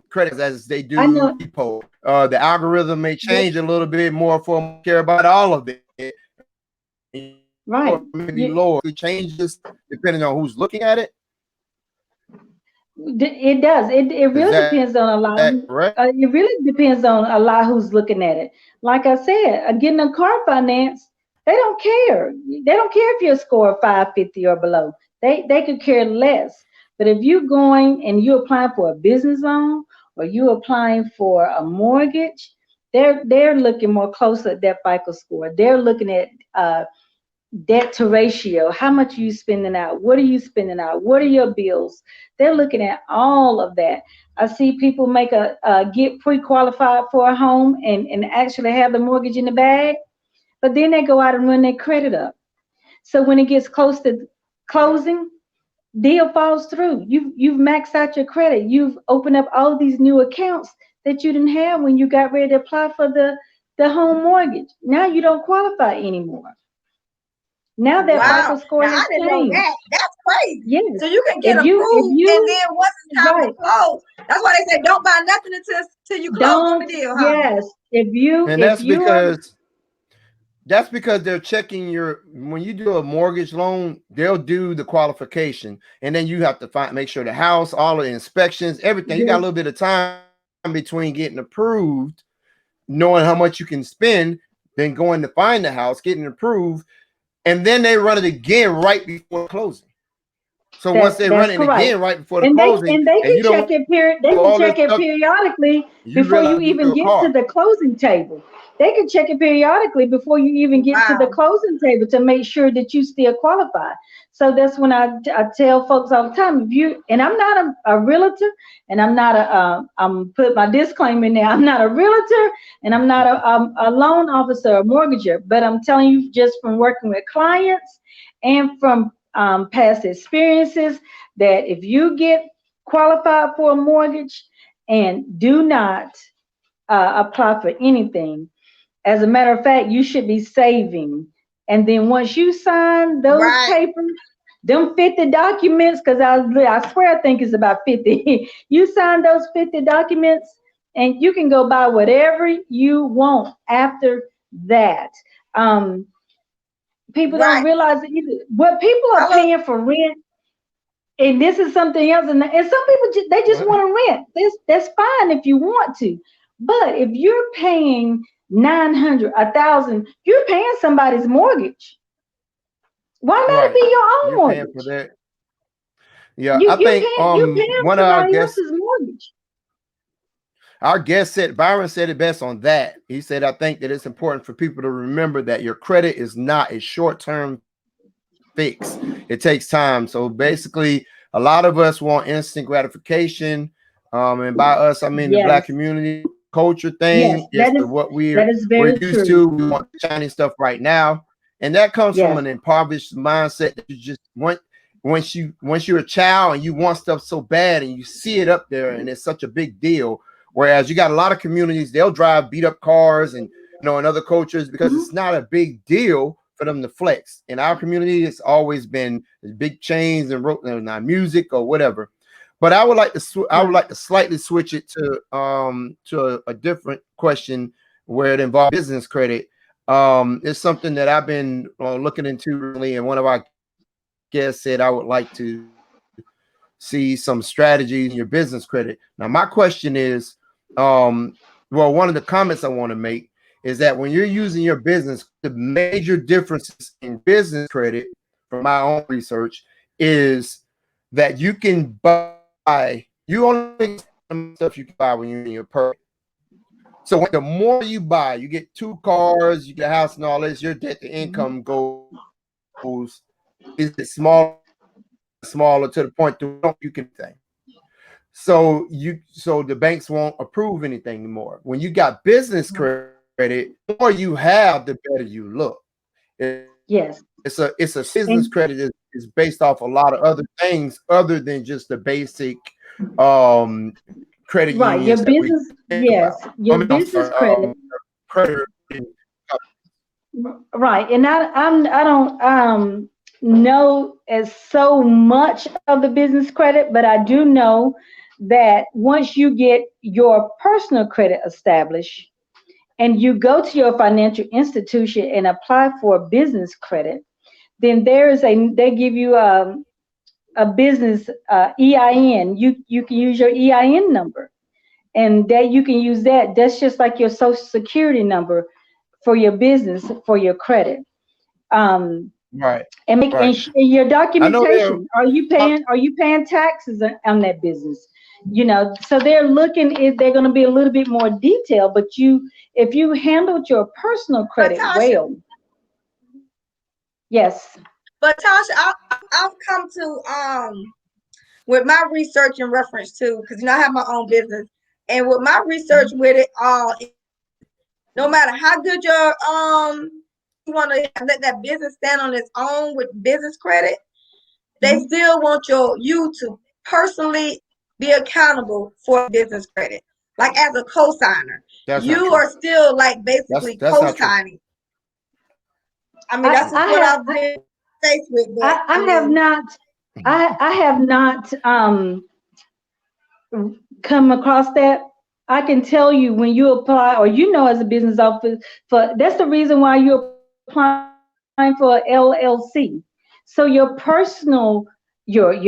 credits as they I do know. repo. The algorithm may Yeah, change a little bit more for them to care about all of it. right. Or maybe You, lower. It changes depending on who's looking at it. it does. It Is really depends on a lot. that correct? It really depends on a lot who's looking at it. Like I said, getting a car finance, they don't care. They don't care if you're a score 550 or below. They could care less. But if you're going and you're applying for a business loan or you're applying for a mortgage, they're looking more closer at that FICO score. They're looking at debt to ratio. How much are you spending out? What are you spending out? What are your bills? They're looking at all of that. I see people make get pre-qualified for a home and actually have the mortgage in the bag, but then they go out and run their credit up. So when it gets close to closing, deal falls through. You've maxed out your credit. You've opened up all these new accounts that you didn't have when you got ready to apply for the home mortgage. Now you don't qualify anymore. Now that FICO Wow. score Now I has didn't know changed. that. That's crazy. Yes. So you can get If approved, and you then once it's time to right, close, that's why they say don't buy nothing until you close on the don't deal, huh? yes. If you And if you are that's because they're checking your when you do a mortgage loan, they'll do the qualification, and then you have to make sure the house, all of the inspections, everything. You got a yes, little bit of time between getting approved, knowing how much you can spend, then going to find the house, getting approved, and then they run it again right before closing. So once they run that's it correct. again right before the And closing, they and can you don't check it period. They do can all this check it stuff, periodically you before you realize you even do a get to car. the closing table. They can check it periodically before you even get to the Wow. closing table to make sure that you still qualify. So that's when I tell folks all the time, if you and I'm not a realtor, and I'm not I'm put my disclaimer in there. I'm not a realtor, and I'm not a loan officer or mortgager. But I'm telling you, just from working with clients and from past experiences, that if you get qualified for a mortgage and do not apply for anything, as a matter of fact, you should be saving. And then once you sign those Right. papers, them 50 documents, because I swear I think it's about 50. You sign those 50 documents and you can go buy whatever you want after that. Um, People don't Right. realize that what people are Carlos. paying for rent, and this is something else. And some people they just want to rent. That's fine if you want to, but if you're paying $900, $1,000. You're paying somebody's mortgage. Why not Right. be your own You're mortgage? paying for that. Yeah, You I think you're paying one of somebody else's mortgage. our guest said, Byron said it best on that. He said, I think that it's important for people to remember that your credit is not a short-term fix. It takes time. So basically, a lot of us want instant gratification. And by us, I mean the Yes. Black community culture Yes, thing is what that is we're very used true. to. We want shiny stuff right now. And that comes Yes. from an impoverished mindset that you just want. Once you're a child and you want stuff so bad and you see it up there and it's such a big deal. Whereas you got a lot of communities, they'll drive beat up cars and in other cultures because it's not a big deal for them to flex. In our community, it's always been big chains and not music or whatever. But I would like to slightly switch it to a different question where it involves business credit. It's something that I've been looking into recently, and one of our guests said I would like to see some strategies in your business credit. Now, my question is, one of the comments I want to make is that when you're using your business, the major differences in business credit, from my own research, is that you can buy, you only stuff you can buy when you're in your purse. So the more you buy, you get 2 cars, you get a house and all this, your debt to income goes is smaller to the point that you can think. So the banks won't approve anything anymore. When you got business credit, the more you have, the better you look. Yes. It's a business credit is based off a lot of other things other than just the basic credit Right. Your business, yes, your business credit. Credit. Right. And I don't know as so much of the business credit, but I do know that once you get your personal credit established and you go to your financial institution and apply for business credit, then they give you a business EIN. You can use your EIN number, and that you can use that. That's just like your social security number for your business, for your credit. Right. And make your documentation. Are you paying taxes on that business? So they're looking if they're going to be a little bit more detailed, but if you handled your personal credit well. Yes. But Tasha, I've come to with my research in reference to, because I have my own business, and with my research with it all, no matter how good your you want to let that business stand on its own with business credit, they still want you to personally be accountable for business credit, like as a co-signer. You are still like basically co-signing. I mean, that's what I've been faced with. But I have not come across that. I can tell you when you apply, or as a business officer, that's the reason why you're applying for LLC. So your personal, when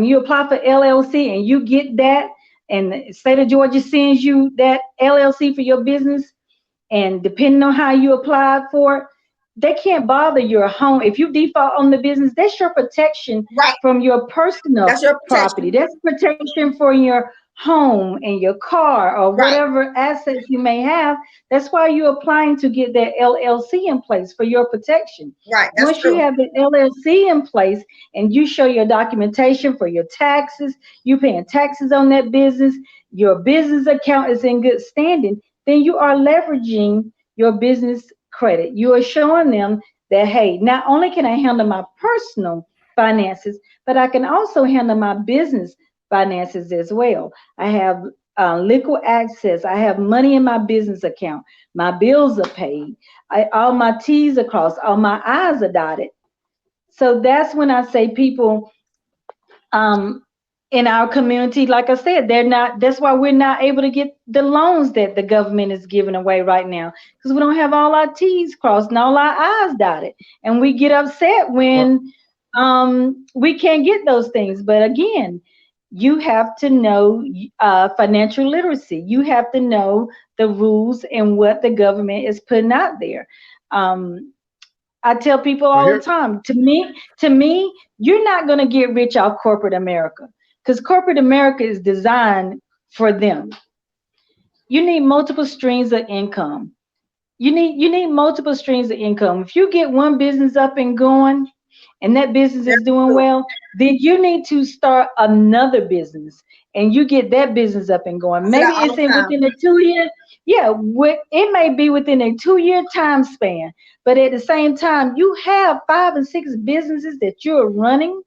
you apply for LLC and you get that, and the state of Georgia sends you that LLC for your business, and depending on how you apply for it, they can't bother your home. If you default on the business, that's your protection from your personal property. That's protection for your home and your car or whatever assets you may have. That's why you're applying to get that LLC in place for your protection. Right. Once you have the LLC in place and you show your documentation for your taxes, you paying taxes on that business, your business account is in good standing, then you are leveraging your business credit. You are showing them that, hey, not only can I handle my personal finances, but I can also handle my business finances as well. I have liquid access. I have money in my business account. My bills are paid. All my T's are crossed. All my I's are dotted. So that's when I say people in our community, like I said, that's why we're not able to get the loans that the government is giving away right now, because we don't have all our T's crossed and all our I's dotted. And we get upset when we can't get those things. But again, you have to know financial literacy. You have to know the rules and what the government is putting out there. I tell people Well, all the here, time, to me, you're not going to get rich off corporate America, because corporate America is designed for them. You need multiple streams of income. You need multiple streams of income. If you get one business up and going and that business is doing well, then you need to start another business and you get that business up and going. I say Maybe that all it's the in time. within a 2 year, yeah, it may be within a 2 year time span, but at the same time, you have 5 and 6 businesses that you're running,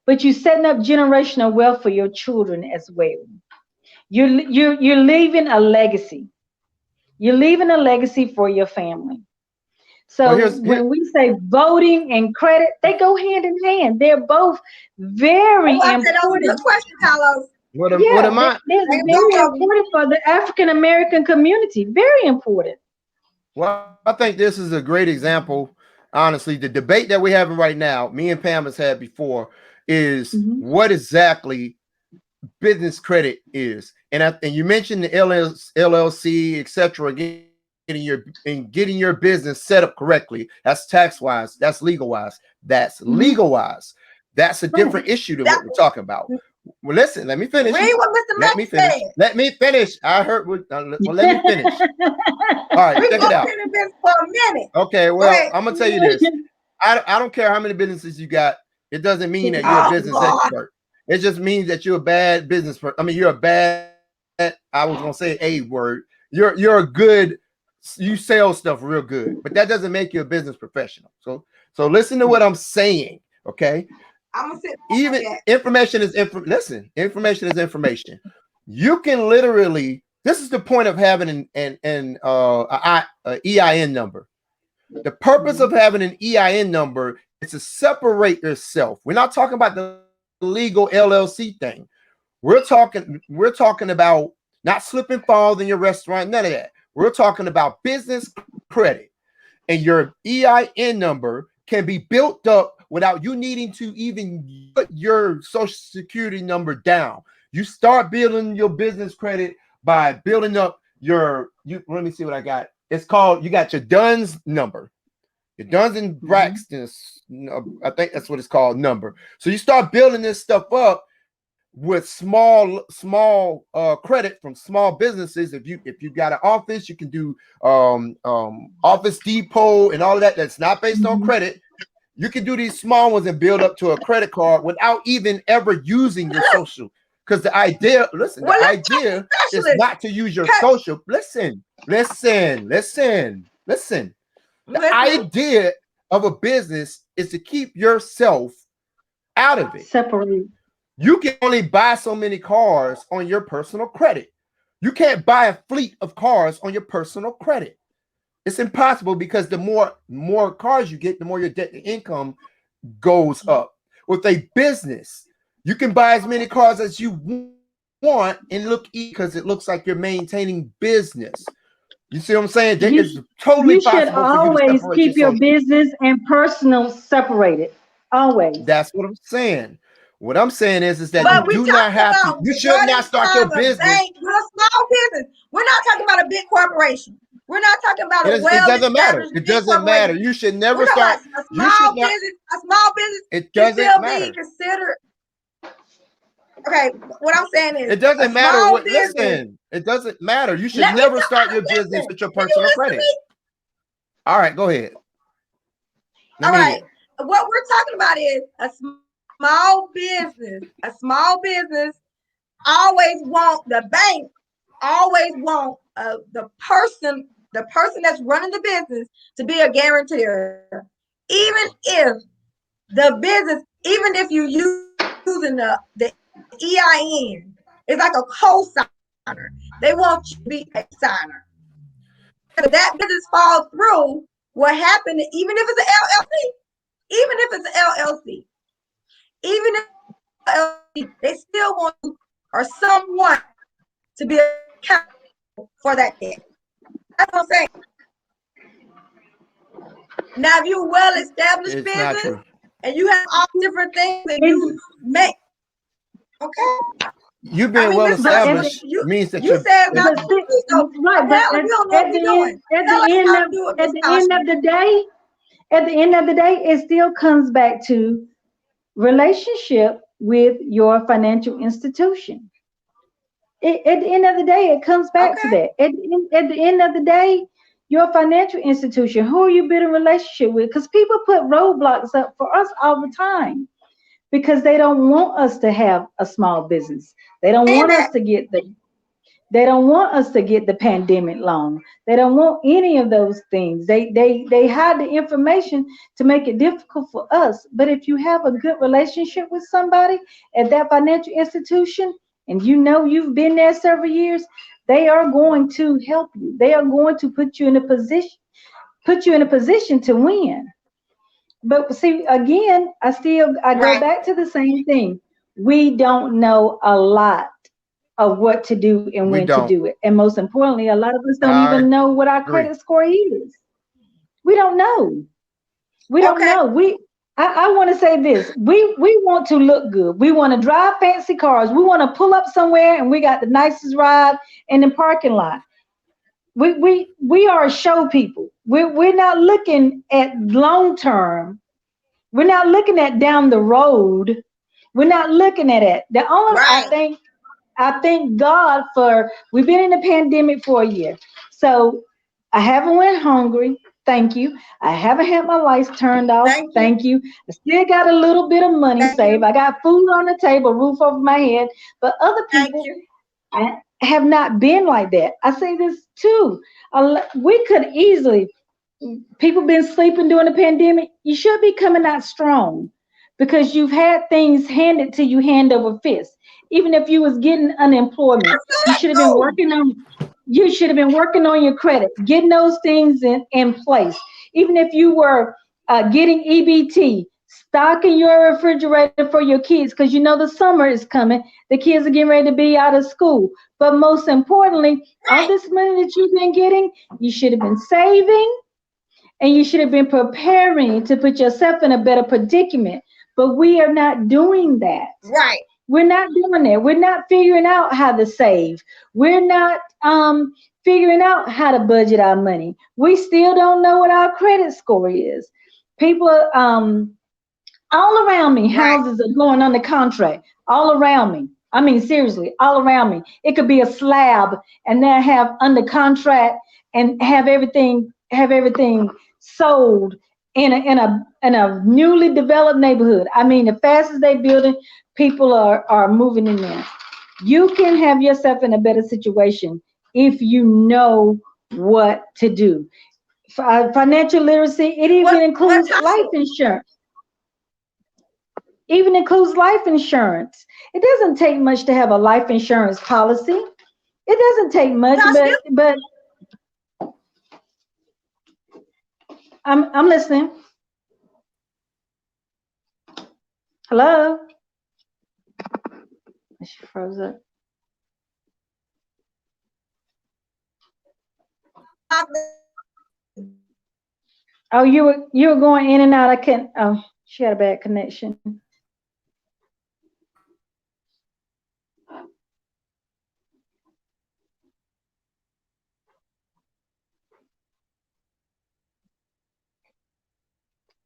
but you're setting up generational wealth for your children as well. You're leaving a legacy. You're leaving a legacy for your family. well, So here's here. when we say voting and credit, they go hand in hand. They're both Oh, very I said that was a good important. question, Carlos. What Yeah, am I? they're Thank both very of them. important for the African American community. Very important. Well, I think this is a great example. Honestly, the debate that we're having right now, me and Pam has had before, is Mhm. what exactly business credit is. And you mentioned the LLC, etc. Getting your business set up correctly. That's tax wise. That's legal wise. That's Mhm. legal wise. That's a Right. different issue than That what we're talking about. Well, listen, let me finish. read what Mr. Let Mack me finish. said. Let me finish. I heard what. Well, let me finish. All right, We can check go it out. in the business for a minute. Okay, Go well, ahead. I'm gonna tell you this. I don't care how many businesses you got. It doesn't mean that you're a Oh business God. expert. It just means that you're a bad business person. I mean, you're a bad. I was gonna say a word. You're a good. You sell stuff real good, but that doesn't make you a business professional. So listen to what I'm saying. Okay, I'm gonna sit back even on that. information is listen, information is information. You can literally. This is the point of having a EIN number. The purpose of having an EIN number is to separate yourself. We're not talking about the legal LLC thing. We're talking about not slip and fall in your restaurant, none of that. We're talking about business credit. And your EIN number can be built up without you needing to even put your social security number down. You start building your business credit by building up let me see what I got. It's called, you got your DUNS number. Your Duns and Braxton, I think that's what it's called, number. So you start building this stuff up with small credit from small businesses. If you got an office, you can do Office Depot and all of that. That's not based on credit. You can do these small ones and build up to a credit card without even ever using your social. Because the idea, listen, Well, the let's talk idea is specialist. not to use your Cut. social. Listen. The idea of a business is to keep yourself out of it. Separate. You can only buy so many cars on your personal credit. You can't buy a fleet of cars on your personal credit. It's impossible, because the more cars you get, the more your debt to income goes up. With a business, you can buy as many cars as you want and look because it looks like you're maintaining business. You see what I'm saying? It's totally You should possible for you to always separate your keep your social. business and personal separated. Always. That's what I'm saying. What I'm saying is that But you we do talking not have to. about You should majority not of the start your time a business. bank, you're a small business. We're not talking about a big corporation. We're not talking about a It doesn't matter. well-established It big doesn't matter. corporation. You should We're never talking about start. a You should small not. business. A small business It can doesn't still matter. be considered. Okay, what I'm saying is It a doesn't matter small what. business. Listen, it doesn't matter. You should Let me never talk. start your business Listen, with your can you personal listen to credit. me? All right, go ahead. All right. What we're talking about is a small business. A small business always want the bank. Always want the person that's running the business to be a guarantor. Even if the business, even if you're using the EIN, it's like a co-signer. They want you to be a signer. If that business falls through, what happened, even if it's an LLC, even if LLC, they still want you or someone to be accountable for that debt. That's what I'm saying. Now, if you're well-established It's not business true. and you have all different things and It's, you make, Okay. You being well listen, established you means that you you're said not But to see, do so. right, but Apparently, we don't know what we're doing. at Tell the us end how to of do it, at Miss the end Tasha. of the day, at the end of the day, it still comes back to relationship with your financial institution. At the end of the day, it comes back to Okay. that. At the end of the day, your financial institution, who are you building a relationship with? Because people put roadblocks up for us all the time because they don't want us to have a small business. They don't And want us that to get the they don't want us to get the pandemic loan. They don't want any of those things. They hide the information to make it difficult for us. But if you have a good relationship with somebody at that financial institution and you know you've been there several years, they are going to help you. They are going to put you in a position to win. But see, again, I go right. back to the same thing. We don't know a lot of what to do and we when to don't. do it. And most importantly, a lot of us don't I even know what our agree. credit score is. We don't know. We don't Okay. know. I want to say this. We want to look good. We want to drive fancy cars. We want to pull up somewhere and we got the nicest ride in the parking lot. We are show people. We're not looking at long term. We're not looking at down the road. We're not looking at it. The only Right. I thank God for we've been in a pandemic for a year. So I haven't went hungry. Thank you. I haven't had my lights turned off. Thank you. Thank you. I still got a little bit of money Thank saved. you. I got food on the table, roof over my head. But other Thank people you. have not been like that. I say this too. We could easily people been sleeping during the pandemic. You should be coming out strong because you've had things handed to you hand over fist. Even if you was getting unemployment, you should have been Ooh, working on your credit, getting those things in place. Even if you were getting EBT, stocking your refrigerator for your kids because you know the summer is coming. The kids are getting ready to be out of school. But most importantly, all right. this money that you've been getting, you should have been saving and you should have been preparing to put yourself in a better predicament. But we are not doing that. Right. We're not doing that. We're not figuring out how to save. We're not figuring out how to budget our money. We still don't know what our credit score is. People all around me, Right. houses are going under contract. All around me. I mean, seriously, all around me. It could be a slab and they have under contract and have everything sold in a newly developed neighborhood. I mean, the fastest they building, people are moving in there. You can have yourself in a better situation if you know what to do. Financial literacy, it even What includes life Tasha? insurance. Even includes life insurance. It doesn't take much to have a life insurance policy. It doesn't take much, Tasha, you but I'm listening. Hello? She froze up. Oh, you were going in and out. I couldn't. Oh, she had a bad connection.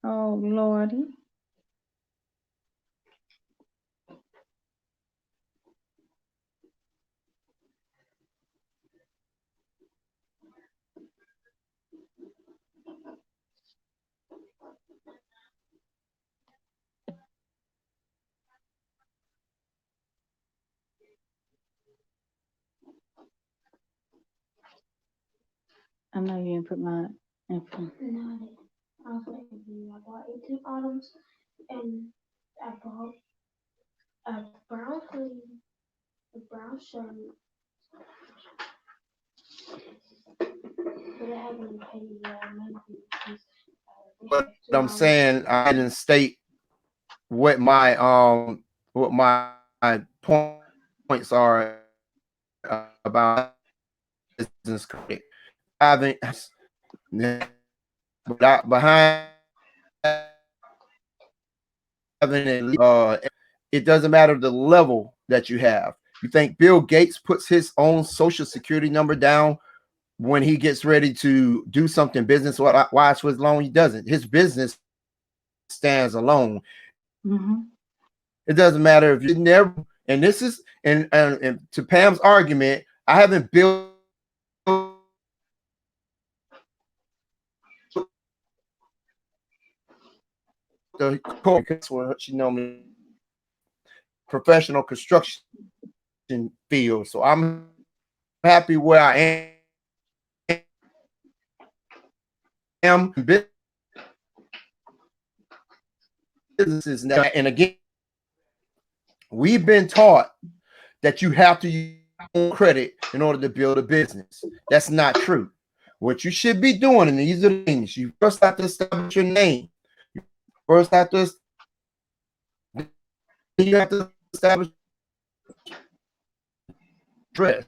Oh Lordy. I know you didn't put my info. No, I was waiting for you. I bought 18 items and I bought a brown hoodie, a brown shirt, but I haven't paid yet. Maybe because they But have I'm 2 hours. saying I didn't state what my points are about business credit. I haven't without behind having it doesn't matter the level that you have? You think Bill Gates puts his own social security number down when he gets ready to do something business-wise with his loan? He doesn't. His business stands alone. Mm-hmm. It doesn't matter if you never, and this is, and to Pam's argument, I haven't built the core because what she know me professional construction field. So I'm happy where I am. Businesses now, and again, we've been taught that you have to use credit in order to build a business. That's not true. What you should be doing, and these are the things, you first have to establish your name. You first have to establish address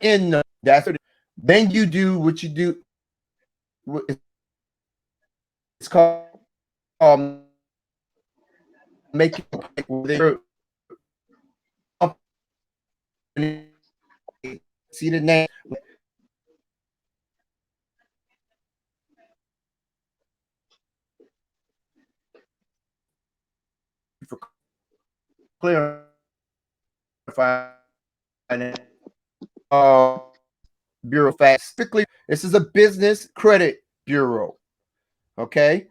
in that's it. Then you do what you do. It's called making their company. See the name. For clarifying, bureau facts. Typically, this is a business credit bureau. Okay.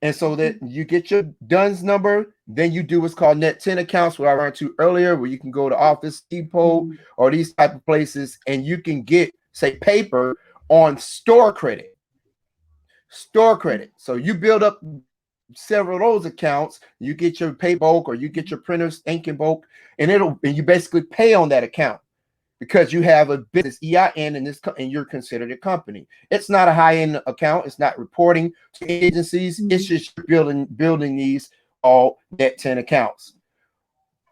And so that you get your DUNS number, then you do what's called net 10 accounts, what I learned to earlier, where you can go to Office Depot or these type of places, and you can get, say, paper on store credit. Store credit. So you build up several of those accounts, you get your pay bulk or you get your printers ink in bulk, and you basically pay on that account because you have a business EIN and you're considered a company. It's not a high-end account. It's not reporting to agencies. It's just building these all net 10 accounts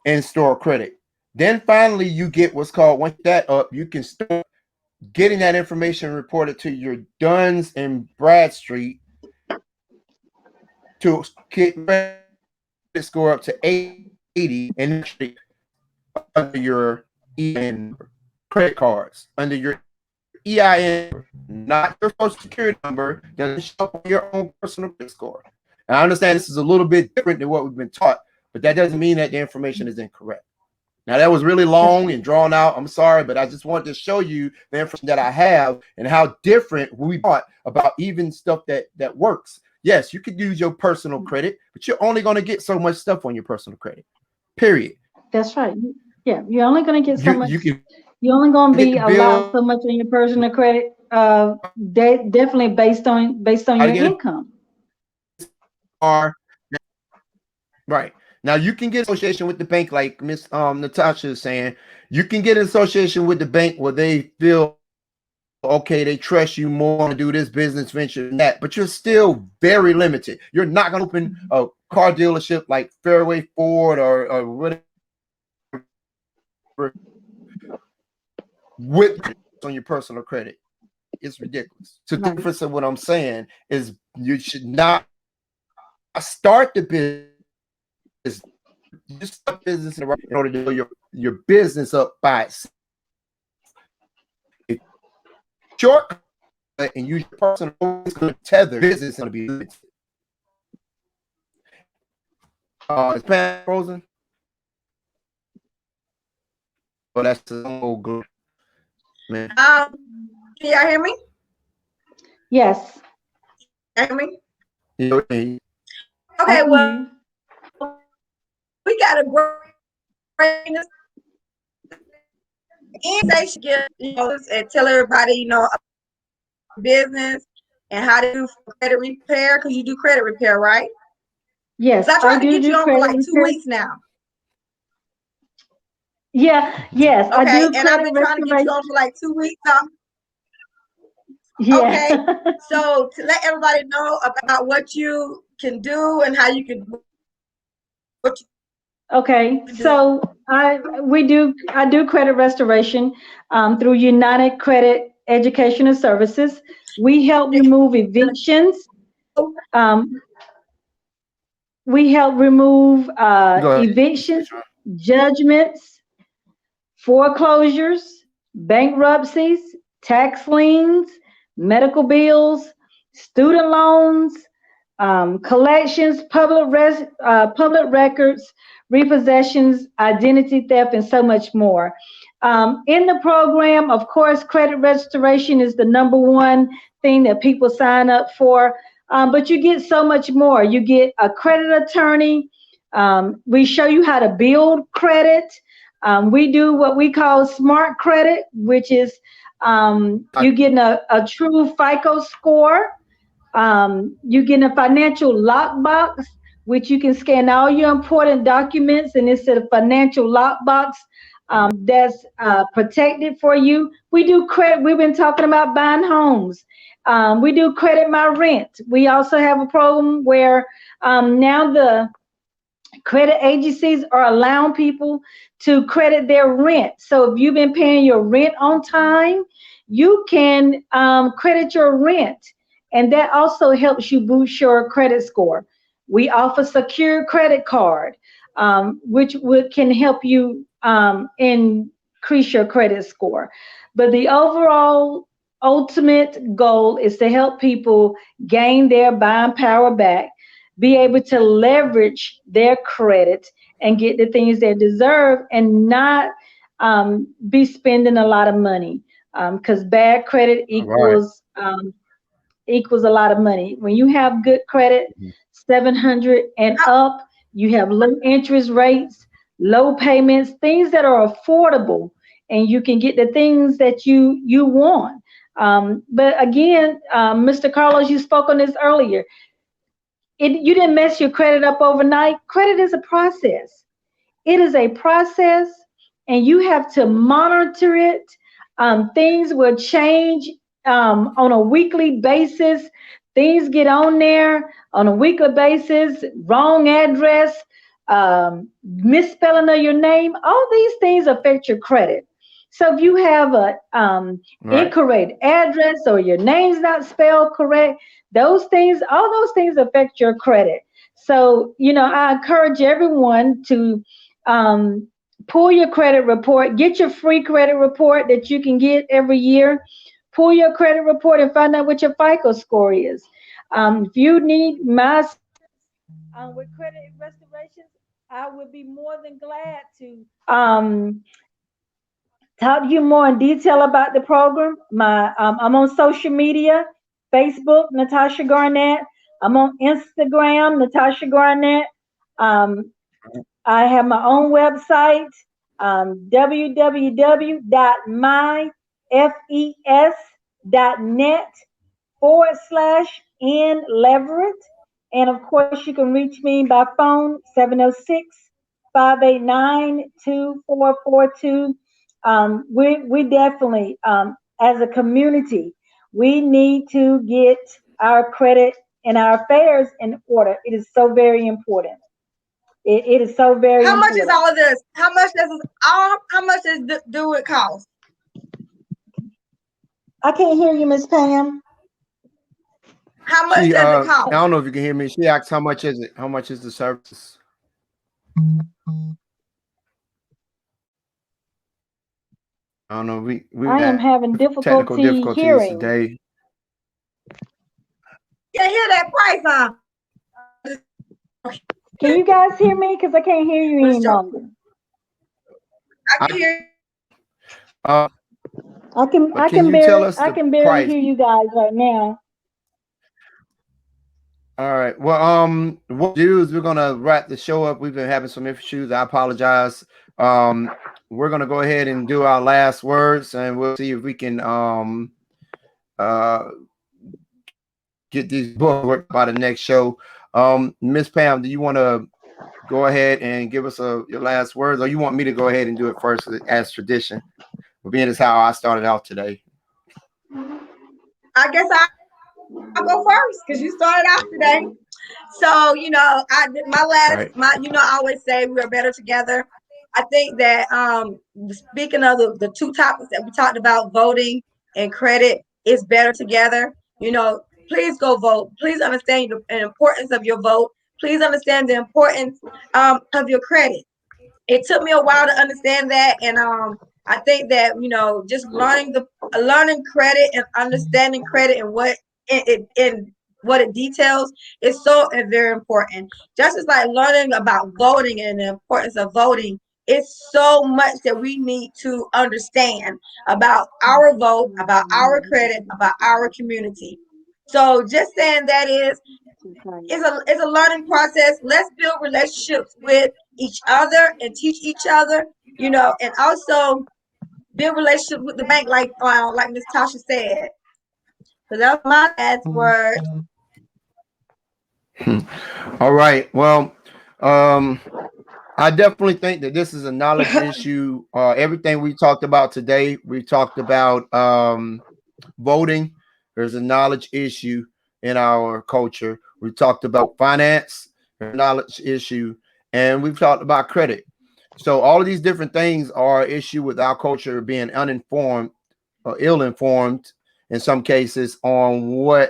and store credit. Then finally you get what's called, once that up, you can start getting that information reported to your Duns and Bradstreet to get credit score up to 80 and actually under your EIN credit cards, under your EIN, not your social security number, doesn't show up on your own personal credit score. And I understand this is a little bit different than what we've been taught, but that doesn't mean that the information is incorrect. Now that was really long and drawn out. I'm sorry, but I just wanted to show you the information that I have and how different we thought about even stuff that works. Yes, you could use your personal credit, but you're only going to get so much stuff on your personal credit. Period. That's right. Yeah, you're only going to get so much. You can, you're only going to be get the allowed bill. so much on your personal credit. Definitely based on your income. Are right. Now you can get association with the bank, like Miss Natasha is saying. You can get an association with the bank where they feel okay, they trust you more to do this business venture than that, but you're still very limited. You're not going to open a car dealership like Fairway Ford or whatever with on your personal credit. It's ridiculous. So the difference of what I'm saying is you should not start the business. You start business in order to build your business up by itself. Short and use your personal tether business is going to be limited. Is Pam frozen? Oh, that's a whole good man. Can y'all hear me? Yes. Hear me? Okay. Okay, well, we got to bring this in. They should get, and tell everybody, business and how to do credit repair, because you do credit repair, right? Yes, I tried to get you on for like 2 repair. weeks now. Yeah, yes, Okay, I do. and I've been trying to get you on for like 2 weeks now. Yeah. Okay, so to let everybody know about what you can do and how you can. Okay, so I do credit restoration through United Credit Educational Services. We help remove evictions. We help remove evictions, judgments, foreclosures, bankruptcies, tax liens, medical bills, student loans, collections, public records, repossessions, identity theft, and so much more. In the program, of course, credit restoration is the #1 thing that people sign up for. But you get so much more. You get a credit attorney. We show you how to build credit. We do what we call smart credit, which is you getting a true FICO score. You get a financial lockbox, which you can scan all your important documents, and it's a financial lockbox that's protected for you. We do credit. We've been talking about buying homes. We do Credit My Rent. We also have a program where now the credit agencies are allowing people to credit their rent. So if you've been paying your rent on time, you can credit your rent. And that also helps you boost your credit score. We offer secure credit card, which can help you increase your credit score. But the overall ultimate goal is to help people gain their buying power back, be able to leverage their credit and get the things they deserve, and not be spending a lot of money, because bad credit equals a lot of money. When you have good credit, 700 and up, you have low interest rates, low payments, things that are affordable, and you can get the things that you want. But again, Mr. Carlos, you spoke on this earlier. You didn't mess your credit up overnight. Credit is a process. It is a process, and you have to monitor it. Things will change on a weekly basis. Things get on there on a weekly basis. Wrong address, misspelling of your name. All these things affect your credit. So if you have a incorrect address, or your name's not spelled correct, all those things affect your credit. So, I encourage everyone to pull your credit report, get your free credit report that you can get every year. Pull your credit report and find out what your FICO score is. If you need my with credit restorations, I would be more than glad to talk to you more in detail about the program. I'm on social media, Facebook, Natasha Garnett. I'm on Instagram, Natasha Garnett. I have my own website, www.myfes.net/N-Leverett. And of course, you can reach me by phone, 706-589-2442. We definitely, as a community, we need to get our credit and our affairs in order. It is so very important. It is so very How much important. is all of this? How much do it cost? I can't hear you, Miss Pam. How much does it cost? I don't know if you can hear me. She asked, how much is it? How much is the service? I don't know. I am having technical difficulties hearing. today. You can't hear that price, huh? Can you guys hear me? Because I can't hear you any longer. I can hear. I can barely hear you guys right now. All right. Well, what we'll do is we're gonna wrap the show up. We've been having some issues. I apologize. We're gonna go ahead and do our last words, and we'll see if we can get these books worked by the next show. Miss Pam, do you want to go ahead and give us your last words, or you want me to go ahead and do it first as tradition? Being as how I started out today. I guess I'll go first because you started out today. So, I always say we are better together. I think that speaking of the two topics that we talked about, voting and credit, is better together. Please go vote. Please understand the importance of your vote. Please understand the importance of your credit. It took me a while to understand that, and I think that, just learning credit and understanding credit and what it details is so very important. Just as like learning about voting and the importance of voting, it's so much that we need to understand about our vote, about our credit, about our community. So just saying that it's a learning process. Let's build relationships with each other and teach each other, and also build relationships with the bank, like Miss Tasha said. So that's my last word. All right. Well, I definitely think that this is a knowledge issue. Everything we talked about today, we talked about voting. There's a knowledge issue in our culture. We talked about finance, knowledge issue, and we've talked about credit. So all of these different things are an issue with our culture being uninformed or ill-informed in some cases on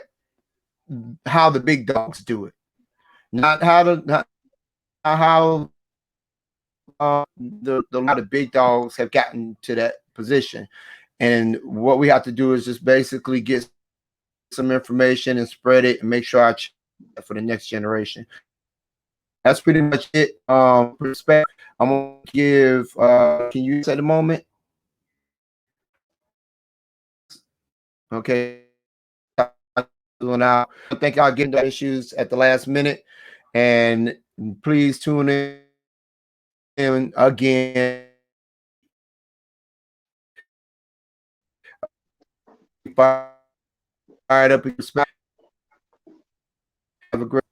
how the big dogs do it, not how the lot of big dogs have gotten to that position. And what we have to do is just basically get some information and spread it and make sure I check for the next generation. That's pretty much it. Respect. I'm gonna give. Can you say the moment? Okay. Now, I think I'll get into issues at the last minute, and please tune in again. Fired up. Have a great.